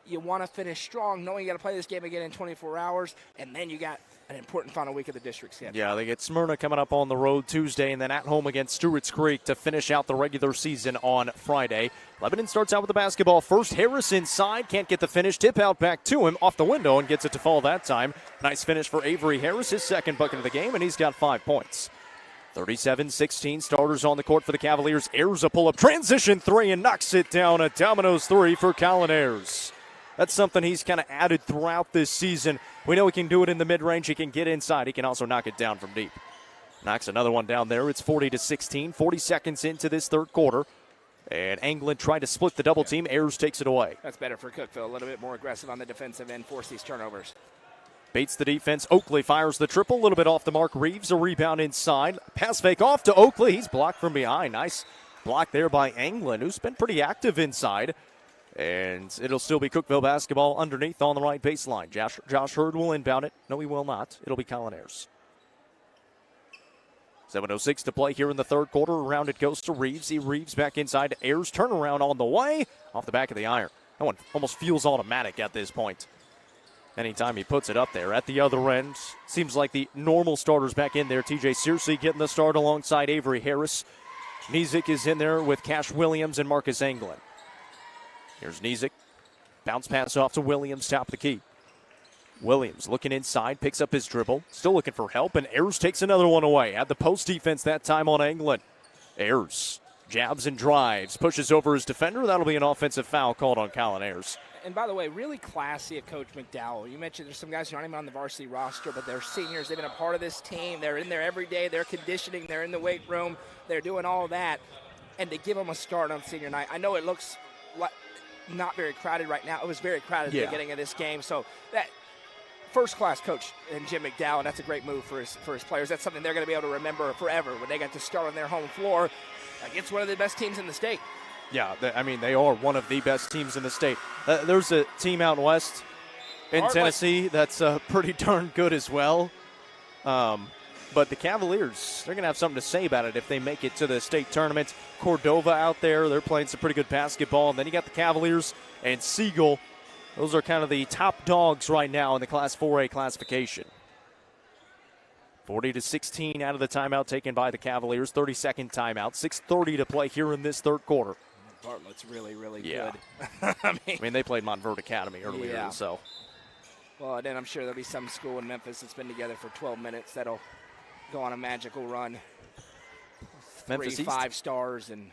you want to finish strong, knowing you got to play this game again in 24 hours, and then you got an important final week of the district schedule. Yeah, they get Smyrna coming up on the road Tuesday, and then at home against Stewart's Creek to finish out the regular season on Friday. Lebanon starts out with the basketball first. Harris inside, can't get the finish. Tip out back to him, off the window, and gets it to fall that time. Nice finish for Avery Harris, his second bucket of the game, and he's got 5 points. 37-16, starters on the court for the Cavaliers. Ayers a pull-up transition 3 and knocks it down. A Domino's 3 for Colin Ayers. That's something he's kind of added throughout this season. We know he can do it in the mid-range. He can get inside. He can also knock it down from deep. Knocks another one down there. It's 40-16, 40 seconds into this third quarter. And Englund tried to split the double team. Ayers takes it away. That's better for Cookeville. A little bit more aggressive on the defensive end, force these turnovers. Bates the defense. Oakley fires the triple. A little bit off the mark. Reeves a rebound inside. Pass fake off to Oakley. He's blocked from behind. Nice block there by Anglin, who's been pretty active inside. And it'll still be Cookeville basketball underneath on the right baseline. Josh Hurd will inbound it. No, he will not. It'll be Colin Ayers. 7:06 to play here in the third quarter. Around it goes to Reeves. Reeves back inside to Ayers. Turnaround on the way. Off the back of the iron. That one almost feels automatic at this point. Anytime he puts it up there. At the other end, seems like the normal starters back in there. TJ Searcy getting the start alongside Avery Harris. Nizik is in there with Cash Williams and Marcus Anglin. Here's Nizik. Bounce pass off to Williams, top of the key. Williams looking inside, picks up his dribble. Still looking for help, and Ayers takes another one away. Had the post defense that time on Anglin. Ayers jabs and drives, pushes over his defender. That'll be an offensive foul called on Colin Ayers. And by the way, really classy of Coach McDowell. You mentioned there's some guys who aren't even on the varsity roster, but they're seniors. They've been a part of this team. They're in there every day. They're conditioning. They're in the weight room. They're doing all of that. And to give them a start on senior night, I know it looks like not very crowded right now. It was very crowded at the beginning of this game. So that first-class coach and Jim McDowell, and that's a great move for his players. That's something they're going to be able to remember forever when they got to start on their home floor against one of the best teams in the state. Yeah, I mean, they are one of the best teams in the state. There's a team out west in Tennessee that's pretty darn good as well. But the Cavaliers, they're going to have something to say about it if they make it to the state tournament. Cordova out there, they're playing some pretty good basketball. And then you got the Cavaliers and Siegel. Those are kind of the top dogs right now in the Class 4A classification. 40-16 out of the timeout taken by the Cavaliers. 30-second timeout. 6:30 to play here in this third quarter. Bartlett's really, really good. I mean, they played Montverde Academy earlier, so. Well, and then I'm sure there'll be some school in Memphis that's been together for 12 minutes that'll go on a magical run. Memphis 3 5 stars, and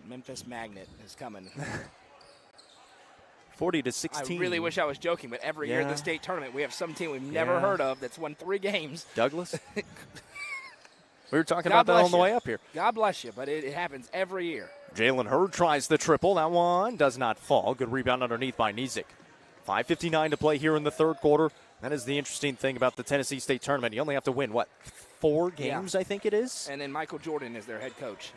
Memphis Magnet is coming. 40-16. I really wish I was joking, but every year in the state tournament, we have some team we've never heard of that's won 3 games. Douglas? We were talking about that on the way up here. God bless you, but it happens every year. Jalen Hurd tries the triple. That one does not fall. Good rebound underneath by Nizik. 5:59 to play here in the third quarter. That is the interesting thing about the Tennessee State Tournament. You only have to win, 4 games, I think it is? And then Michael Jordan is their head coach.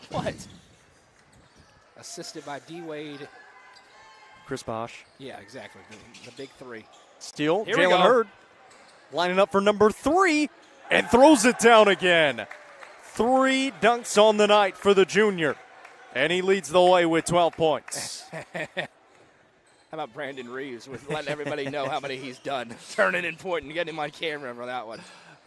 What? Assisted by D. Wade. Chris Bosh. Yeah, exactly. The big 3. Steal. Jalen Hurd lining up for number 3 and throws it down again. 3 dunks on the night for the junior, and he leads the way with 12 points. How about Brandon Reeves with letting everybody know how many he's done, turning and pointing, getting him on camera for that one.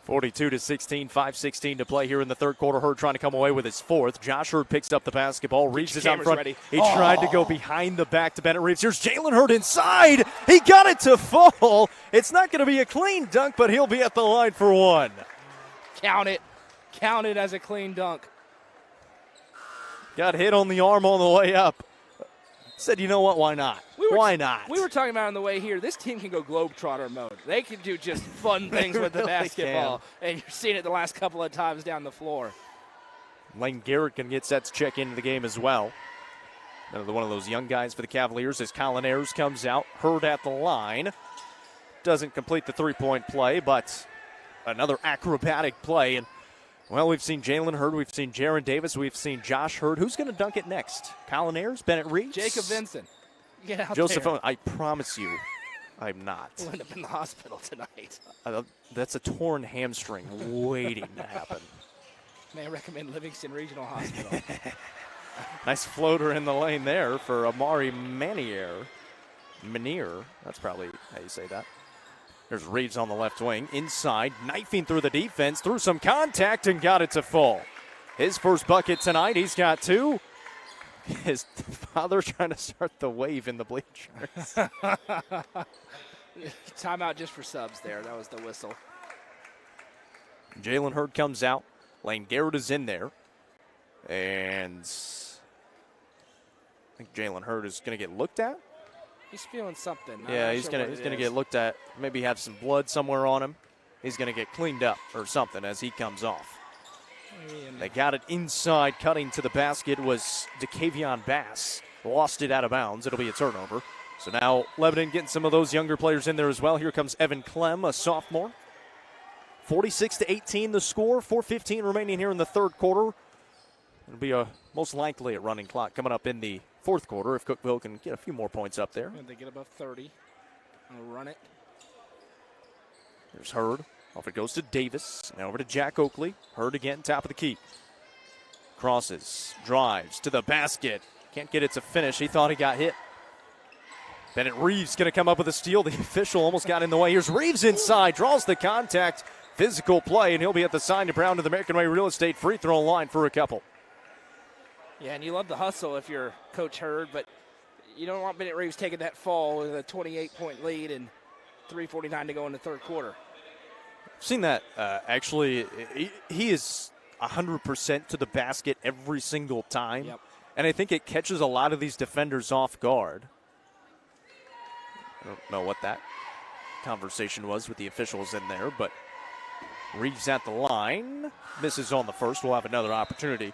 42-16, 5:16 to play here in the third quarter. Hurd trying to come away with his 4th. Josh Hurd picks up the basketball. Reeves is out front. Ready. He tried to go behind the back to Bennett Reeves. Here's Jalen Hurd inside. He got it to fall. It's not going to be a clean dunk, but he'll be at the line for 1. Count it. Count it as a clean dunk. Got hit on the arm on the way up. Said, you know what, why not? Why not? We were talking about on the way here, this team can go Globetrotter mode. They can do just fun things with the basketball. And you're seeing it the last couple of times down the floor. Lane Garrett can get set to check into the game as well. Another one of those young guys for the Cavaliers as Colin Ayers comes out. Hurd at the line. Doesn't complete the three-point play, but another acrobatic play. And well, we've seen Jalen Hurd, we've seen Jaron Davis, we've seen Josh Hurd. Who's going to dunk it next? Colin Ayers, Bennett Reeves? Jacob Vincent. Get out Joseph there. Owen, I promise you, I'm not. We'll end up in the hospital tonight. That's a torn hamstring waiting to happen. May I recommend Livingston Regional Hospital. Nice floater in the lane there for Amari Manier. That's probably how you say that. There's Reeves on the left wing, inside, knifing through the defense, through some contact, and got it to fall. His first bucket tonight, he's got 2. His father trying to start the wave in the bleachers. Timeout just for subs there. That was the whistle. Jalen Hurd comes out. Lane Garrett is in there. And I think Jalen Hurd is going to get looked at. He's feeling something. Yeah, he's gonna get looked at. Maybe have some blood somewhere on him. He's gonna get cleaned up or something as he comes off. They got it inside, cutting to the basket was DeCavion Bass. Lost it out of bounds. It'll be a turnover. So now Lebanon getting some of those younger players in there as well. Here comes Evan Clem, a sophomore. 46-18 the score. 4:15 remaining here in the third quarter. It'll be most likely a running clock coming up in the fourth quarter if Cookeville can get a few more points up there. And they get above 30. I'll run it. There's Hurd. Off it goes to Davis. Now over to Jack Oakley. Hurd again, top of the key. Crosses, drives to the basket. Can't get it to finish. He thought he got hit. Bennett Reeves going to come up with a steal. The official almost got in the way. Here's Reeves inside, draws the contact. Physical play, and he'll be at the sign to Brown to the American Way Real Estate free throw line for a couple. Yeah, and you love the hustle if you're Coach Hurd, but you don't want Bennett Reeves taking that fall with a 28-point lead and 3:49 to go in the third quarter. I've seen that. Actually, he is 100% to the basket every single time. Yep. And I think it catches a lot of these defenders off guard. I don't know what that conversation was with the officials in there, but Reeves at the line. Misses on the first. We'll have another opportunity.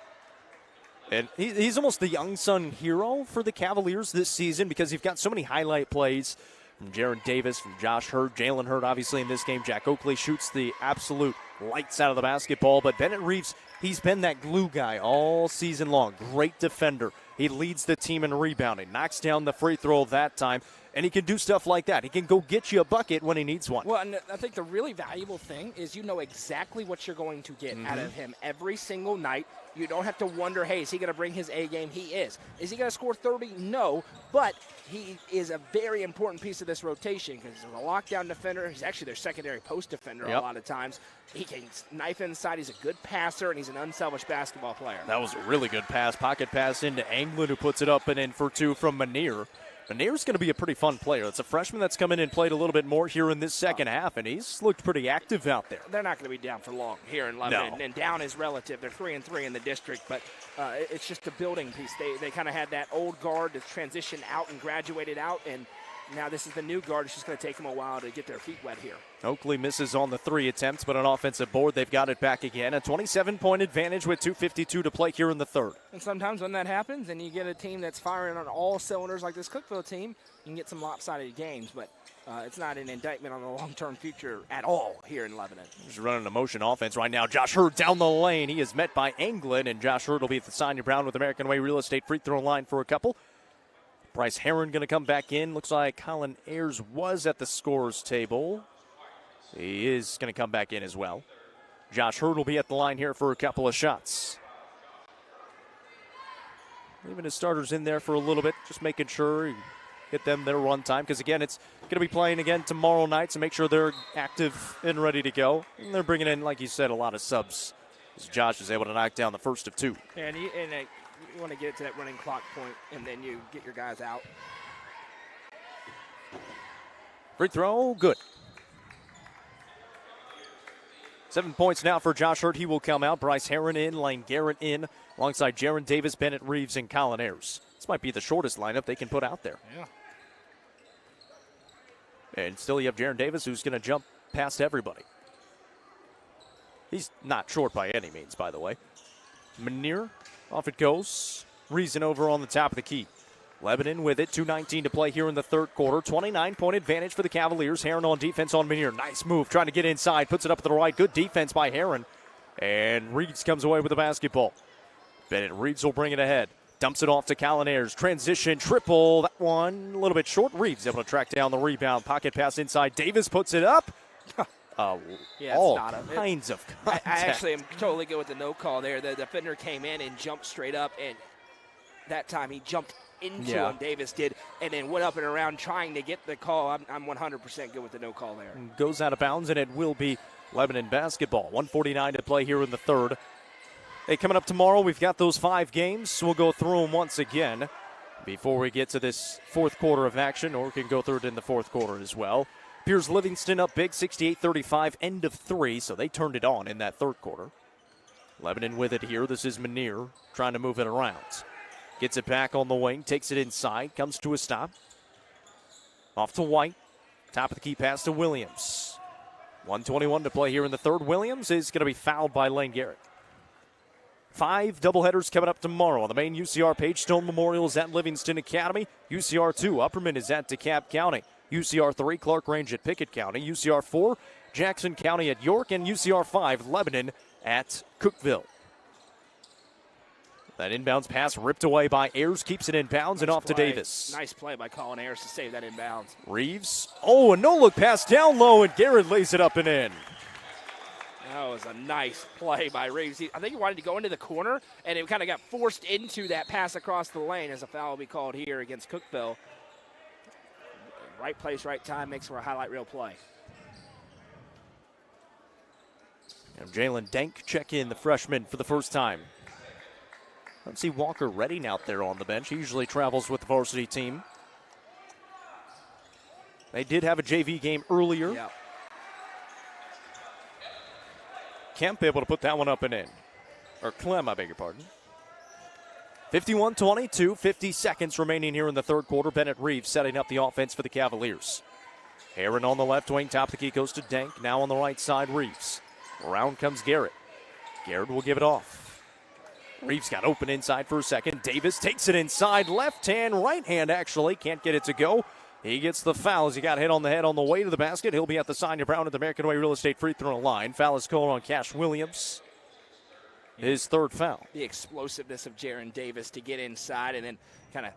And he's almost the unsung hero for the Cavaliers this season because you've got so many highlight plays from Jaron Davis, from Josh Hurd, Jalen Hurd, obviously in this game. Jack Oakley shoots the absolute lights out of the basketball. But Bennett Reeves, he's been that glue guy all season long. Great defender. He leads the team in rebounding. Knocks down the free throw that time. And he can do stuff like that. He can go get you a bucket when he needs one. Well, and I think the really valuable thing is you know exactly what you're going to get out of him every single night. You don't have to wonder, hey, is he going to bring his A game? He is. Is he going to score 30? No, but he is a very important piece of this rotation because he's a lockdown defender. He's actually their secondary post defender a lot of times. He can knife inside. He's a good passer, and he's an unselfish basketball player. That was a really good pass. Pocket pass into Anglin, who puts it up and in for two from Manier. Manier's going to be a pretty fun player. It's a freshman that's come in and played a little bit more here in this second half, and he's looked pretty active out there. They're not going to be down for long here in Lebanon, and down is relative. They're 3-3 in the district, but it's just a building piece. They kind of had that old guard that's transitioned out and graduated out, and now this is the new guard. It's just going to take them a while to get their feet wet here. Oakley misses on the 3 attempts, but an offensive board. They've got it back again. A 27-point advantage with 2:52 to play here in the third. And sometimes when that happens and you get a team that's firing on all cylinders like this Cookeville team, you can get some lopsided games, but it's not an indictment on the long-term future at all here in Lebanon. He's running a motion offense right now. Josh Hurd down the lane. He is met by Anglin, and Josh Hurd will be at the Sonia Brown with American Way Real Estate free throw line for a couple. Bryce Herron going to come back in. Looks like Colin Ayers was at the scorer's table. He is going to come back in as well. Josh Hurd will be at the line here for a couple of shots. Leaving his starters in there for a little bit, just making sure he get them their run time. Because, again, it's going to be playing again tomorrow night, so make sure they're active and ready to go. And they're bringing in, like you said, a lot of subs. As Josh is able to knock down the first of two. And you want to get it to that running clock point, and then you get your guys out. Free throw, good. 7 points now for Josh Hurd. He will come out. Bryce Herron in, Lane Garrett in, alongside Jaron Davis, Bennett Reeves, and Colin Ayers. This might be the shortest lineup they can put out there. Yeah. And still you have Jaron Davis, who's going to jump past everybody. He's not short by any means, by the way. Manier, off it goes. Reason over on the top of the key. Lebanon with it, 2:19 to play here in the third quarter. 29-point advantage for the Cavaliers. Herron on defense on Manier. Nice move, trying to get inside. Puts it up to the right. Good defense by Herron. And Reeves comes away with the basketball. Bennett Reeves will bring it ahead. Dumps it off to Colin Ayers. Transition, triple. That one a little bit short. Reeves able to track down the rebound. Pocket pass inside. Davis puts it up. Yeah, all it's not kinds of contact. I actually am totally good with the no call there. The defender came in and jumped straight up, and that time he jumped into him, Davis did, and then went up and around trying to get the call. I'm 100% good with the no call there. Goes out of bounds, and it will be Lebanon basketball. 1:49 to play here in the third. Hey, coming up tomorrow, we've got those 5 games. So we'll go through them once again before we get to this fourth quarter of action, or we can go through it in the fourth quarter as well. Piers Livingston up big, 68-35, end of 3, so they turned it on in that third quarter. Lebanon with it here. This is Manier trying to move it around. Gets it back on the wing, takes it inside, comes to a stop. Off to White. Top of the key pass to Williams. 1:21 to play here in the third. Williams is going to be fouled by Lane Garrett. 5 doubleheaders coming up tomorrow on the main UCR page. Stone Memorial is at Livingston Academy. UCR 2, Upperman is at DeKalb County. UCR 3, Clark Range at Pickett County. UCR 4, Jackson County at York. And UCR 5, Lebanon at Cookeville. That inbounds pass ripped away by Ayers, keeps it in bounds and off to Davis. Nice play by Colin Ayers to save that inbounds. Reeves. Oh, a no-look pass down low, and Garrett lays it up and in. That was a nice play by Reeves. I think he wanted to go into the corner, and it kind of got forced into that pass across the lane as a foul will be called here against Cookeville. Right place, right time makes for a highlight reel play. And Jalen Dank check in, the freshman, for the first time. Let's see Walker Redding out there on the bench. He usually travels with the varsity team. They did have a JV game earlier. Yep. Kemp able to put that one up and in. Or Clem, I beg your pardon. 51-22, 50 seconds remaining here in the third quarter. Bennett Reeves setting up the offense for the Cavaliers. Heron on the left wing, top of the key goes to Dank. Now on the right side, Reeves. Around comes Garrett. Garrett will give it off. Reeves got open inside for a second. Davis takes it inside, left hand, right hand actually. Can't get it to go. He gets the foul as he got hit on the head on the way to the basket. He'll be at the Sonia Brown at the American Way Real Estate free throw line. Foul is called on Cash Williams. His third foul. The explosiveness of Jaron Davis to get inside and then kind of,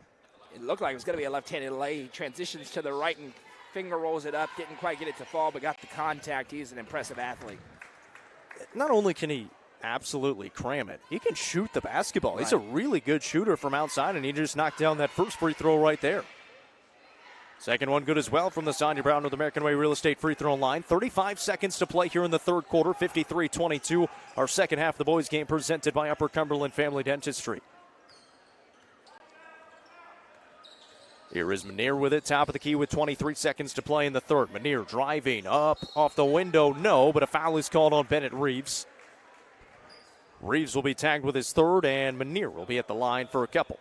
it looked like it was going to be a left-handed lay. He transitions to the right and finger rolls it up. Didn't quite get it to fall, but got the contact. He's an impressive athlete. Not only can he absolutely cram it, he can shoot the basketball. Right. He's a really good shooter from outside, and he just knocked down that first free throw right there. Second one good as well from the Sonia Brown with American Way Real Estate free throw line. 35 seconds to play here in the third quarter, 53-22. Our second half of the boys game presented by Upper Cumberland Family Dentistry. Here is Manier with it, top of the key with 23 seconds to play in the third. Manier driving up off the window, no, but a foul is called on Bennett Reeves. Reeves will be tagged with his third, and Manier will be at the line for a couple.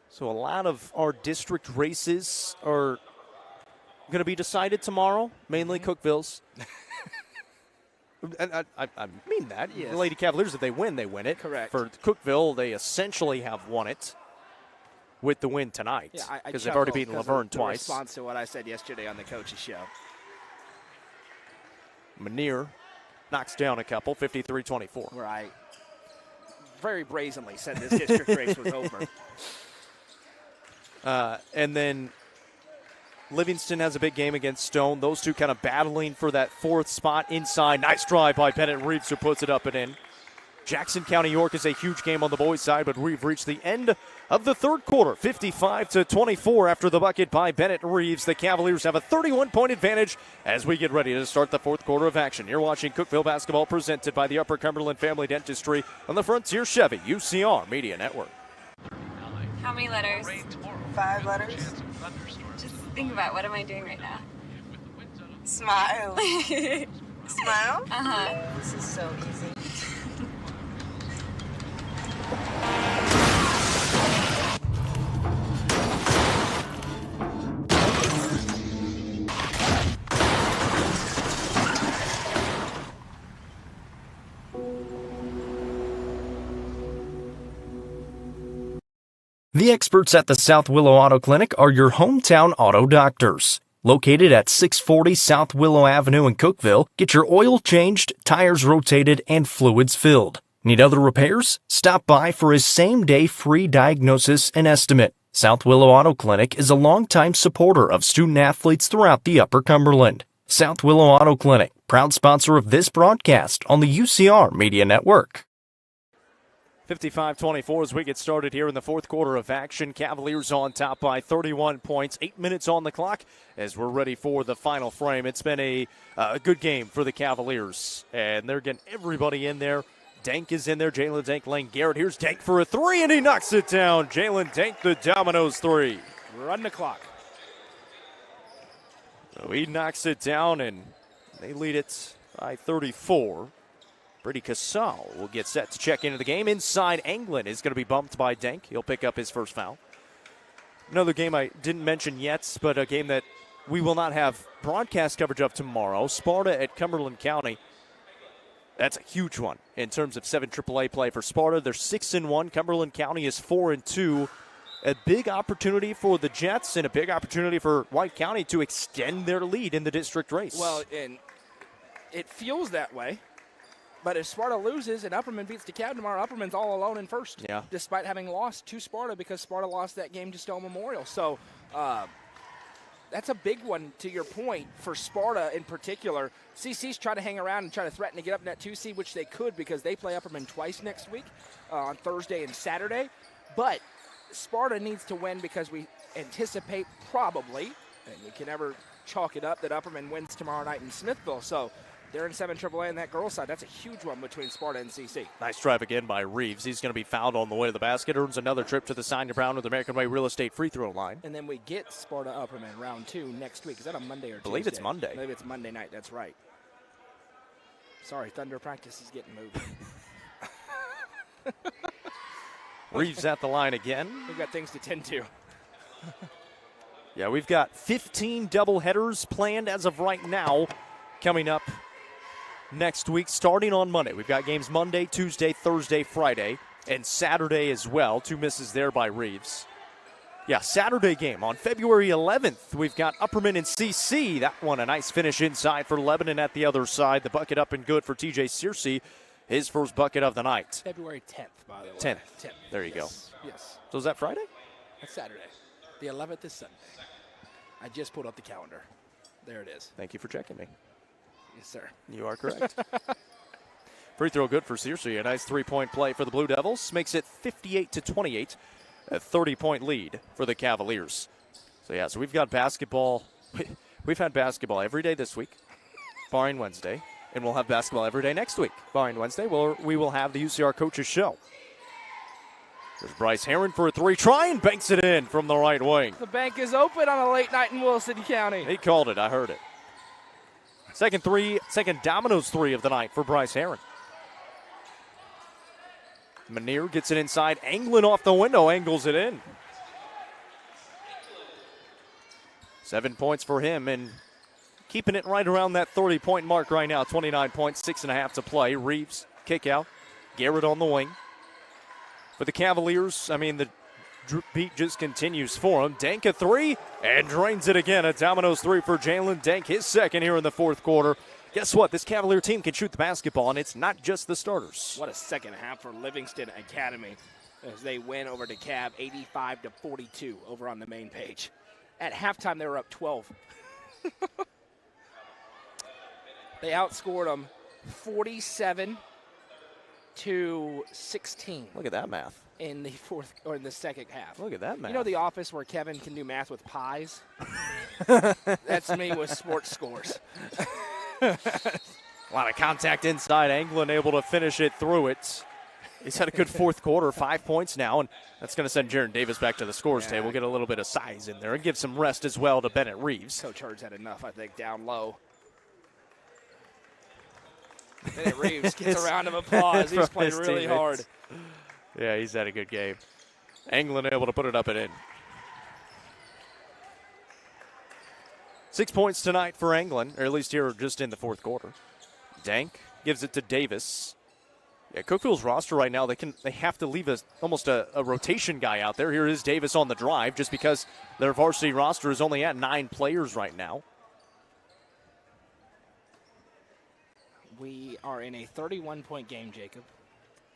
So a lot of our district races are going to be decided tomorrow, mainly Cookeville's. And I mean that. Yes. The Lady Cavaliers, if they win it. Correct. For Cookeville, they essentially have won it with the win tonight because they've already beaten Laverne twice. In response to what I said yesterday on the coach's show. Manier knocks down a couple, 53-24. Where I very brazenly said this district race was over. And then Livingston has a big game against Stone. Those two kind of battling for that fourth spot inside. Nice drive by Bennett Reeves, who puts it up and in. Jackson County York is a huge game on the boys' side, but we've reached the end of the third quarter, 55-24 after the bucket by Bennett Reeves. The Cavaliers have a 31-point advantage as we get ready to start the fourth quarter of action. You're watching Cookeville basketball presented by the Upper Cumberland Family Dentistry on the Frontier Chevy UCR Media Network. How many letters? 5 letters. Just think about what am I doing right now? Smile. Smile? Uh-huh. This is so easy. The experts at the South Willow Auto Clinic are your hometown auto doctors. Located at 640 South Willow Avenue in Cookeville, get your oil changed, tires rotated, and fluids filled. Need other repairs? Stop by for his same-day free diagnosis and estimate. South Willow Auto Clinic is a longtime supporter of student-athletes throughout the Upper Cumberland. South Willow Auto Clinic, proud sponsor of this broadcast on the UCR Media Network. 55-24 as we get started here in the fourth quarter of action. Cavaliers on top by 31 points. 8 minutes on the clock as we're ready for the final frame. It's been a good game for the Cavaliers, and they're getting everybody in there. Dank is in there. Jalen Dank laying Garrett. Here's Dank for a three, and he knocks it down. Jalen Dank, the Dominoes three. Run the clock. So he knocks it down, and they lead it by 34. Brady Casal will get set to check into the game. Inside, Anglin is going to be bumped by Dank. He'll pick up his first foul. Another game I didn't mention yet, but a game that we will not have broadcast coverage of tomorrow. Sparta at Cumberland County. That's a huge one in terms of 7 AAA play for Sparta. They're 6-1. Cumberland County is 4-2. A big opportunity for the Jets and a big opportunity for White County to extend their lead in the district race. Well, and it feels that way. But if Sparta loses and Upperman beats DeKalb tomorrow, Upperman's all alone in first. Yeah. Despite having lost to Sparta because Sparta lost that game to Stowe Memorial. So that's a big one, to your point, for Sparta in particular. CC's trying to hang around and try to threaten to get up in that 2 seed, which they could because they play Upperman twice next week on Thursday and Saturday. But Sparta needs to win because we anticipate probably, and we can never chalk it up, that Upperman wins tomorrow night in Smithville. So they're in 7 AAA on that girls' side. That's a huge one between Sparta and CC. Nice drive again by Reeves. He's going to be fouled on the way to the basket. Earns another trip to the Sonia Brown with American Way Real Estate free throw line. And then we get Sparta Upperman round 2 next week. Is that a Monday or Tuesday? I believe it's Monday. I believe it's Monday night. That's right. Sorry, Thunder practice is getting moved. Reeves at the line again. We've got things to tend to. Yeah, we've got 15 doubleheaders planned as of right now coming up next week, starting on Monday. We've got games Monday, Tuesday, Thursday, Friday, and Saturday as well. 2 misses there by Reeves. Yeah, Saturday game on February 11th. We've got Upperman and CC. That one, a nice finish inside for Lebanon at the other side. The bucket up and good for TJ Searcy. His first bucket of the night. February 10th, by the way. 10th. There you go. Yes. So is that Friday? That's Saturday. The 11th is Sunday. I just pulled up the calendar. There it is. Thank you for checking me. Yes, sir. You are correct. Free throw good for Searcy. A nice 3-point play for the Blue Devils. Makes it 58-28. A 30-point lead for the Cavaliers. So we've got basketball. We've had basketball every day this week, barring Wednesday. And we'll have basketball every day next week, barring Wednesday. We will have the UCR Coaches Show. There's Bryce Heron for a 3. Try and banks it in from the right wing. The bank is open on a late night in Wilson County. He called it. I heard it. Second Domino's 3 of the night for Bryce Heron. Manier gets it inside. Anglin off the window, angles it in. 7 points for him, and keeping it right around that 30-point mark right now. 29 points, 6.5 to play. Reeves, kick out. Garrett on the wing. For the Cavaliers, the beat just continues for him. Dank a 3 and drains it again. A Domino's 3 for Jalen Dank, his second here in the fourth quarter. Guess what? This Cavalier team can shoot the basketball, and it's not just the starters. What a second half for Livingston Academy as they win over DeKalb 85-42 over on the main page. At halftime, they were up 12. They outscored them 47-16. Look at that math. In the second half. Look at that math. You know The Office where Kevin can do math with pies? That's me with sports scores. A lot of contact inside. Anglin able to finish it through it. He's had a good fourth quarter, 5 points now, and that's going to send Jaron Davis back to the scores table. Get a little bit of size in there and give some rest as well to Bennett Reeves. Coach Hurd's had enough, I think, down low. Bennett Reeves gets a round of applause. He's played really hard. Yeah, he's had a good game. Anglin able to put it up and in. 6 points tonight for Anglin, or at least here just in the fourth quarter. Dank gives it to Davis. Yeah, Cookeville's roster right now, they have to leave almost a rotation guy out there. Here is Davis on the drive just because their varsity roster is only at 9 players right now. We are in a 31-point game, Jacob,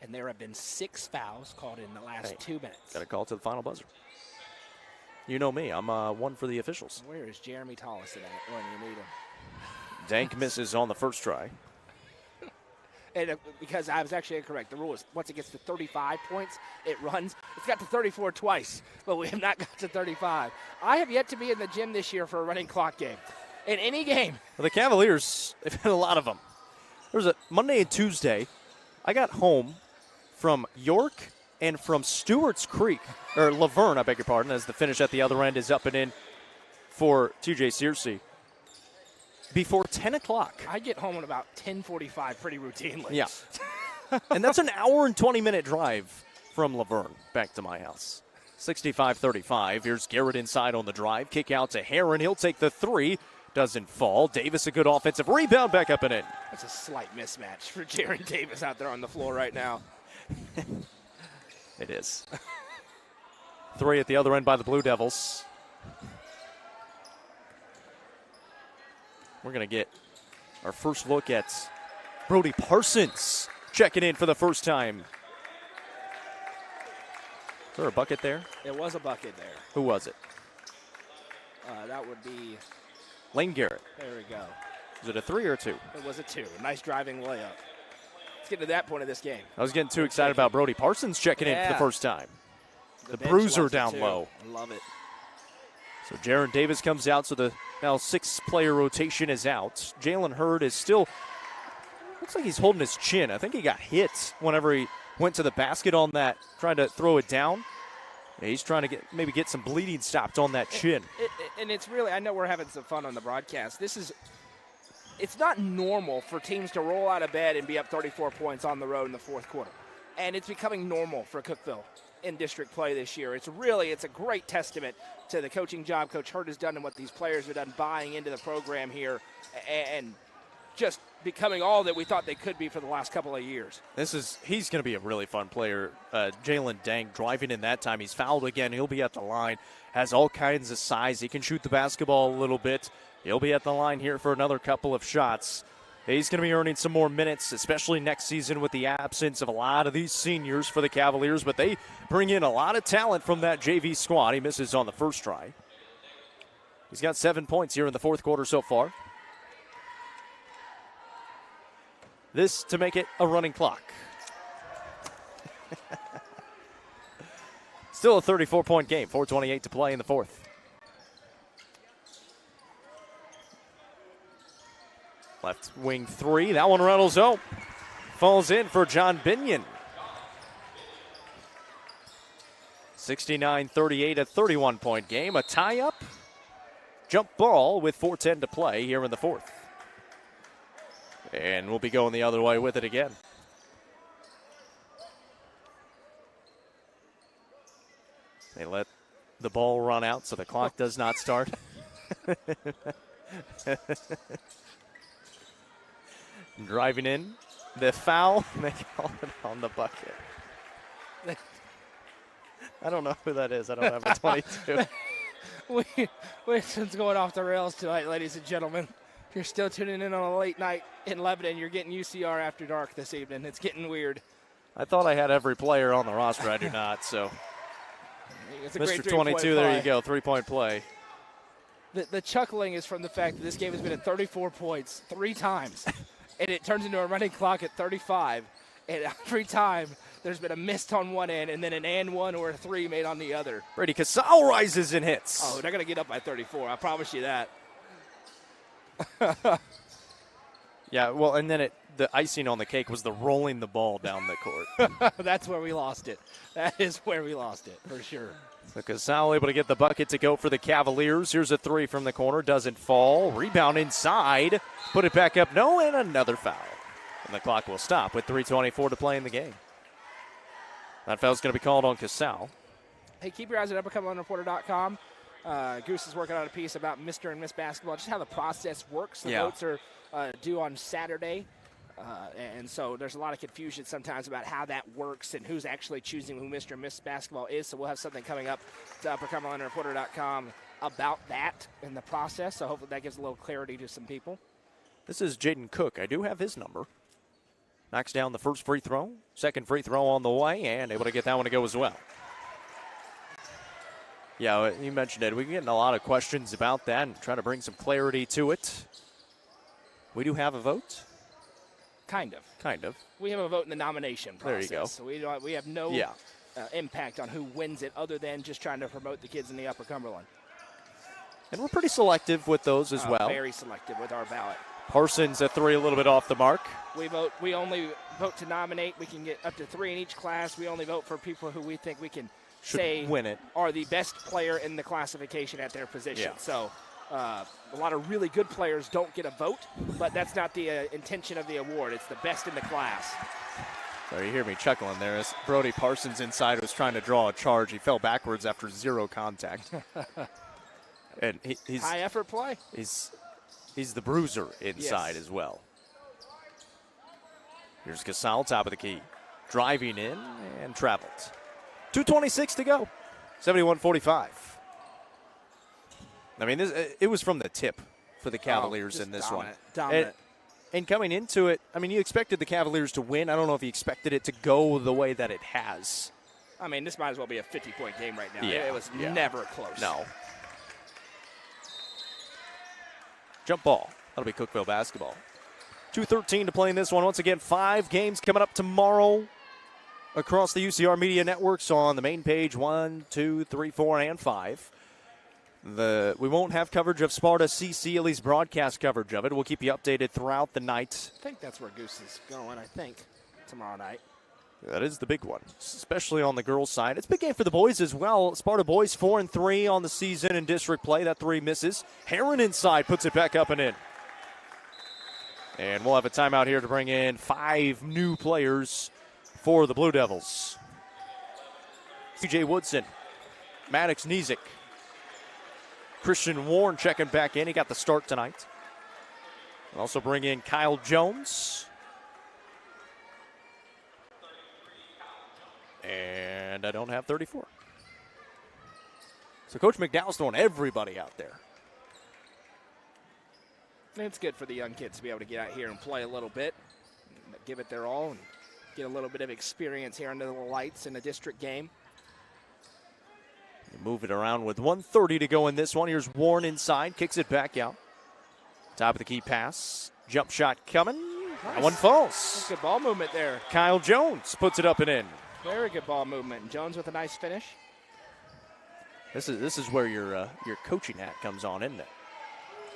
and there have been 6 fouls called in the last 2 minutes. Got to call to the final buzzer. You know me. I'm one for the officials. Where is Jeremy Tollison at when you need him? Dank misses on the first try. And because I was actually incorrect. The rule is once it gets to 35 points, it runs. It's got to 34 twice, but we have not got to 35. I have yet to be in the gym this year for a running clock game. In any game. Well, the Cavaliers, they've had a lot of them. There was a Monday and Tuesday. I got home from York and from Stewart's Creek, or Laverne, I beg your pardon, as the finish at the other end is up and in for TJ Searcy. Before 10 o'clock. I get home at about 10:45 pretty routinely. Yeah. And that's an hour and 20-minute drive from Laverne back to my house. 65-35. Here's Garrett inside on the drive. Kick out to Heron. He'll take the 3. Doesn't fall. Davis, a good offensive rebound, back up and in. That's a slight mismatch for Jaron Davis out there on the floor right now. It is. 3 at the other end by the Blue Devils. We're going to get our first look at Brody Parsons checking in for the first time. Is there a bucket there? It was a bucket there. Who was it? That would be Lane Garrett. There we go. Was it a 3 or a 2? It was a 2. Nice driving layup. Let's get to that point of this game. I was getting too excited about Brody Parsons checking in for the first time. The bench bruiser loves it down too. low. I love it. So Jaron Davis comes out, so the now 6-player rotation is out. Jalen Hurd is still, looks like he's holding his chin. I think he got hit whenever he went to the basket on that, trying to throw it down. Yeah, he's trying to maybe get some bleeding stopped on that chin. And it's really, I know we're having some fun on the broadcast. It's not normal for teams to roll out of bed and be up 34 points on the road in the fourth quarter. And it's becoming normal for Cookeville in district play this year. It's a great testament to the coaching job Coach Hurd has done and what these players have done buying into the program here and just becoming all that we thought they could be for the last couple of years. He's going to be a really fun player. Jalen Dang driving in that time. He's fouled again. He'll be at the line. Has all kinds of size. He can shoot the basketball a little bit. He'll be at the line here for another couple of shots. He's going to be earning some more minutes, especially next season with the absence of a lot of these seniors for the Cavaliers, but they bring in a lot of talent from that JV squad. He misses on the first try. He's got 7 points here in the fourth quarter so far. This to make it a running clock. Still a 34-point game, 4:28 to play in the fourth. Left wing 3, that one rattles out. Falls in for John Binion. 69-38, a 31-point game. A tie-up. Jump ball with 4:10 to play here in the fourth. And we'll be going the other way with it again. They let the ball run out so the clock does not start. Driving in, the foul, and they call it on the bucket. I don't know who that is. I don't have a 22. Winston's going off the rails tonight, ladies and gentlemen. If you're still tuning in on a late night in Lebanon, you're getting UCR After Dark this evening. It's getting weird. I thought I had every player on the roster. I do not, so. It's a Mr. great 22, there you go, 3-point play. The chuckling is from the fact that this game has been at 34 points 3 times, and it turns into a running clock at 35. And every time there's been a missed on one end and then an and one or a 3 made on the other. Brady Casal rises and hits. Oh, they're going to get up by 34. I promise you that. Yeah, well, and then the icing on the cake was the rolling the ball down the court. That's where we lost it. That is where we lost it, for sure. So Casal able to get the bucket to go for the Cavaliers. Here's a 3 from the corner. Doesn't fall. Rebound inside. Put it back up. No, and another foul. And the clock will stop with 3:24 to play in the game. That foul's going to be called on Casal. Hey, keep your eyes at UpperCumberlandReporter.com. Goose is working on a piece about Mr. and Miss Basketball, just how the process works. The votes are due on Saturday. And so there's a lot of confusion sometimes about how that works and who's actually choosing who Mr. and Miss Basketball is. So we'll have something coming up to UpperCumberlandReporter.com about that in the process. So hopefully that gives a little clarity to some people. This is Jaden Cook. I do have his number. Knocks down the first free throw. Second free throw on the way, and able to get that one to go as well. Yeah, you mentioned it. We're getting a lot of questions about that and trying to bring some clarity to it. We do have a vote. Kind of. We have a vote in the nomination process. There you go. So we have no impact on who wins it other than just trying to promote the kids in the Upper Cumberland. And we're pretty selective with those as well. Very selective with our ballot. Parsons a 3 a little bit off the mark. We only vote to nominate. We can get up to 3 in each class. We only vote for people who we think we can say win it, are the best player in the classification at their position. Yeah. So a lot of really good players don't get a vote, but that's not the intention of the award. It's the best in the class. So you hear me chuckling there as Brody Parsons inside was trying to draw a charge. He fell backwards after 0 contact. And he's high effort play. He's He's the bruiser inside as well. Here's Casal, top of the key. Driving in and traveled. 2:26 to go. 71-45. I mean, it was from the tip for the Cavaliers in this one. Dominant. And coming into it, I mean, you expected the Cavaliers to win. I don't know if you expected it to go the way that it has. I mean, this might as well be a 50-point game right now. Yeah, It was never close. No. Jump ball. That'll be Cookeville basketball. 2:13 to play in this one. Once again, 5 games coming up tomorrow across the UCR Media Networks on the main page 1, 2, 3, 4, and 5. We won't have coverage of Sparta CC, at least broadcast coverage of it. We'll keep you updated throughout the night. I think that's where Goose is going, tomorrow night. That is the big one, especially on the girls' side. It's a big game for the boys as well. Sparta boys 4-3 on the season in district play. That 3 misses. Heron inside puts it back up and in. And we'll have a timeout here to bring in 5 new players for the Blue Devils. CJ Woodson, Maddox Nizik, Christian Warren checking back in. He got the start tonight. We'll also bring in Kyle Jones. And I don't have 34. So Coach McDowell's throwing everybody out there. It's good for the young kids to be able to get out here and play a little bit, give it their all, and get a little bit of experience here under the lights in a district game. Move it around with 1:30 to go in this one. Here's Warren inside, kicks it back out. Top of the key pass. Jump shot coming. Nice. That one falls. Good ball movement there. Kyle Jones puts it up and in. Very good ball movement. Jones with a nice finish. This is where your coaching hat comes on, isn't it?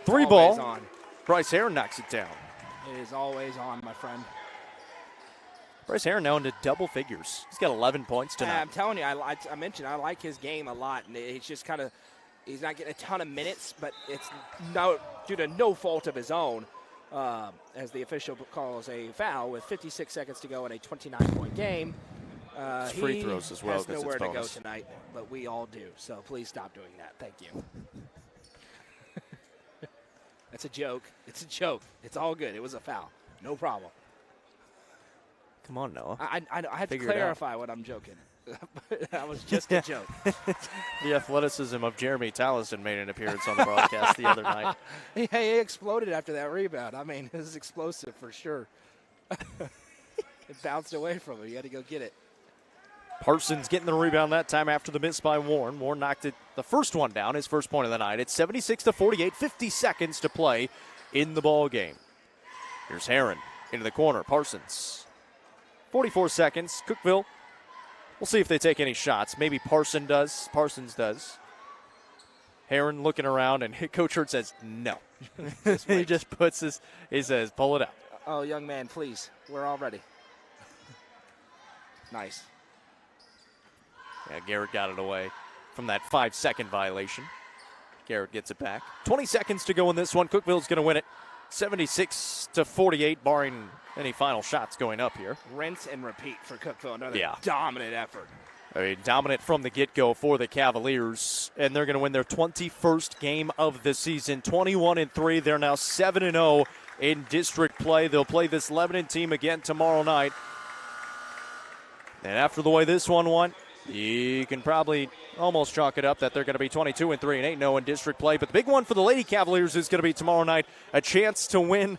It's 3 always ball. on. Bryce Heron knocks it down. It is always on, my friend. Bryce Heron now into double figures. He's got 11 points tonight. I'm telling you, I mentioned I like his game a lot, and it's just kind of he's not getting a ton of minutes, but it's due to no fault of his own, as the official calls a foul with 56 seconds to go in a 29-point game. It's free throws as well. He has nowhere to go bonus. tonight, but we all do. So please stop doing that. Thank you. That's a joke. It's a joke. It's all good. It was a foul. No problem. Come on, Noah. I had to Figure it out. clarify what I'm joking. That was just a joke. The athleticism of Jeremy Tallison made an appearance on the broadcast the other night. He exploded after that rebound. I mean, it was explosive for sure. It bounced away from him. You had to go get it. Parsons getting the rebound that time after the miss by Warren. Warren knocked the first one down, his first point of the night. It's 76-48, 50 seconds to play in the ball game. Here's Heron into the corner. Parsons. 44 seconds. Cookeville. We'll see if they take any shots. Maybe Parsons does. Heron looking around, and Coach Hurt says no. He just he says, pull it out. Oh, young man, please. We're all ready. Nice. Yeah, Garrett got it away from that 5-second violation. Garrett gets it back. 20 seconds to go in this one. Cookeville's going to win it 76-48, barring any final shots going up here. Rinse and repeat for Cookeville. Another dominant effort. I mean, dominant from the get-go for the Cavaliers, and they're going to win their 21st game of the season. 21-3. They're now 7-0 in district play. They'll play this Lebanon team again tomorrow night. And after the way this one went, you can probably almost chalk it up that they're going to be 22-3 and 8-0 in district play. But the big one for the Lady Cavaliers is going to be tomorrow night, a chance to win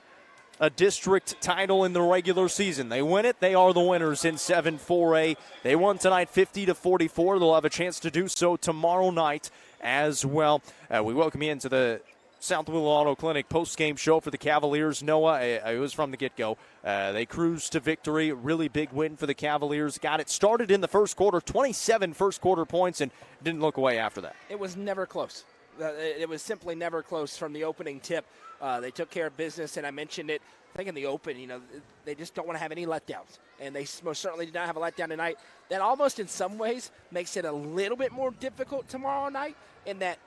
a district title in the regular season. They win it, they are the winners in 7-4A. They won tonight 50-44. They'll have a chance to do so tomorrow night as well. We welcome you into the South Willow Auto Clinic post-game show for the Cavaliers. Noah, it was from the get-go. They cruised to victory. Really big win for the Cavaliers. Got it started in the first quarter, 27 first-quarter points, and didn't look away after that. It was never close. It was simply never close from the opening tip. They took care of business, and I mentioned it, I think in the open, they just don't want to have any letdowns. And they most certainly did not have a letdown tonight. That almost in some ways makes it a little bit more difficult tomorrow night in that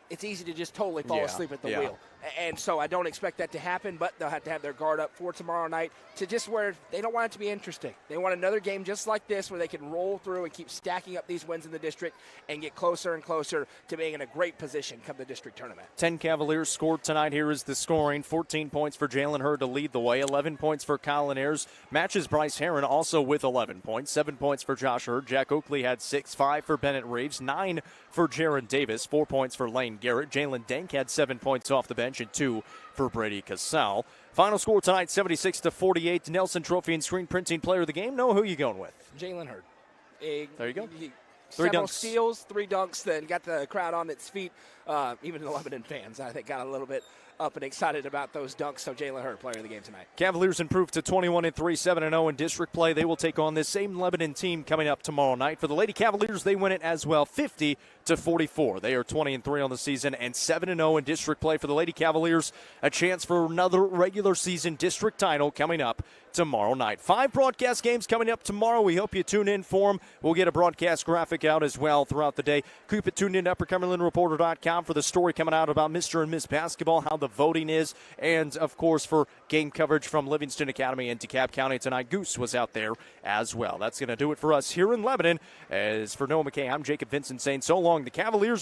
it's easy to just totally fall asleep at the wheel. And so I don't expect that to happen, but they'll have to have their guard up for tomorrow night to just where they don't want it to be interesting. They want another game just like this where they can roll through and keep stacking up these wins in the district and get closer and closer to being in a great position come the district tournament. 10 Cavaliers scored tonight. Here is the scoring. 14 points for Jalen Hurd to lead the way. 11 points for Colin Ayers. Matches Bryce Heron also with 11 points. 7 points for Josh Hurd. Jack Oakley had 6. 5 for Bennett Reeves. 9 for Jaron Davis. 4 points for Lane Garrett. Jalen Dank had 7 points off the bench and 2 for Brady Cassell. Final score tonight, 76-48. Nelson Trophy and Screen Printing Player of the Game. Noah, who are you going with? Jalen Hurd. There you go. Several steals, 3 dunks, then got the crowd on its feet. Even the Lebanon fans, I think, got a little bit up and excited about those dunks. So Jalen Hurd, player of the game tonight. Cavaliers improved to 21-3, 7-0 in district play. They will take on this same Lebanon team coming up tomorrow night. For the Lady Cavaliers, they win it as well, 50-44. They are 20-3 on the season and 7-0 in district play. For the Lady Cavaliers, a chance for another regular season district title coming up tomorrow night. 5 broadcast games coming up tomorrow. We hope you tune in for them. We'll get a broadcast graphic out as well throughout the day. Keep it tuned in to UpperCumberlandReporter.com for the story coming out about Mr. and Miss Basketball, how the voting is, and, of course, for game coverage from Livingston Academy and DeKalb County tonight. Goose was out there as well. That's going to do it for us here in Lebanon. As for Noah McKay, I'm Jacob Vincent saying so long. The Cavaliers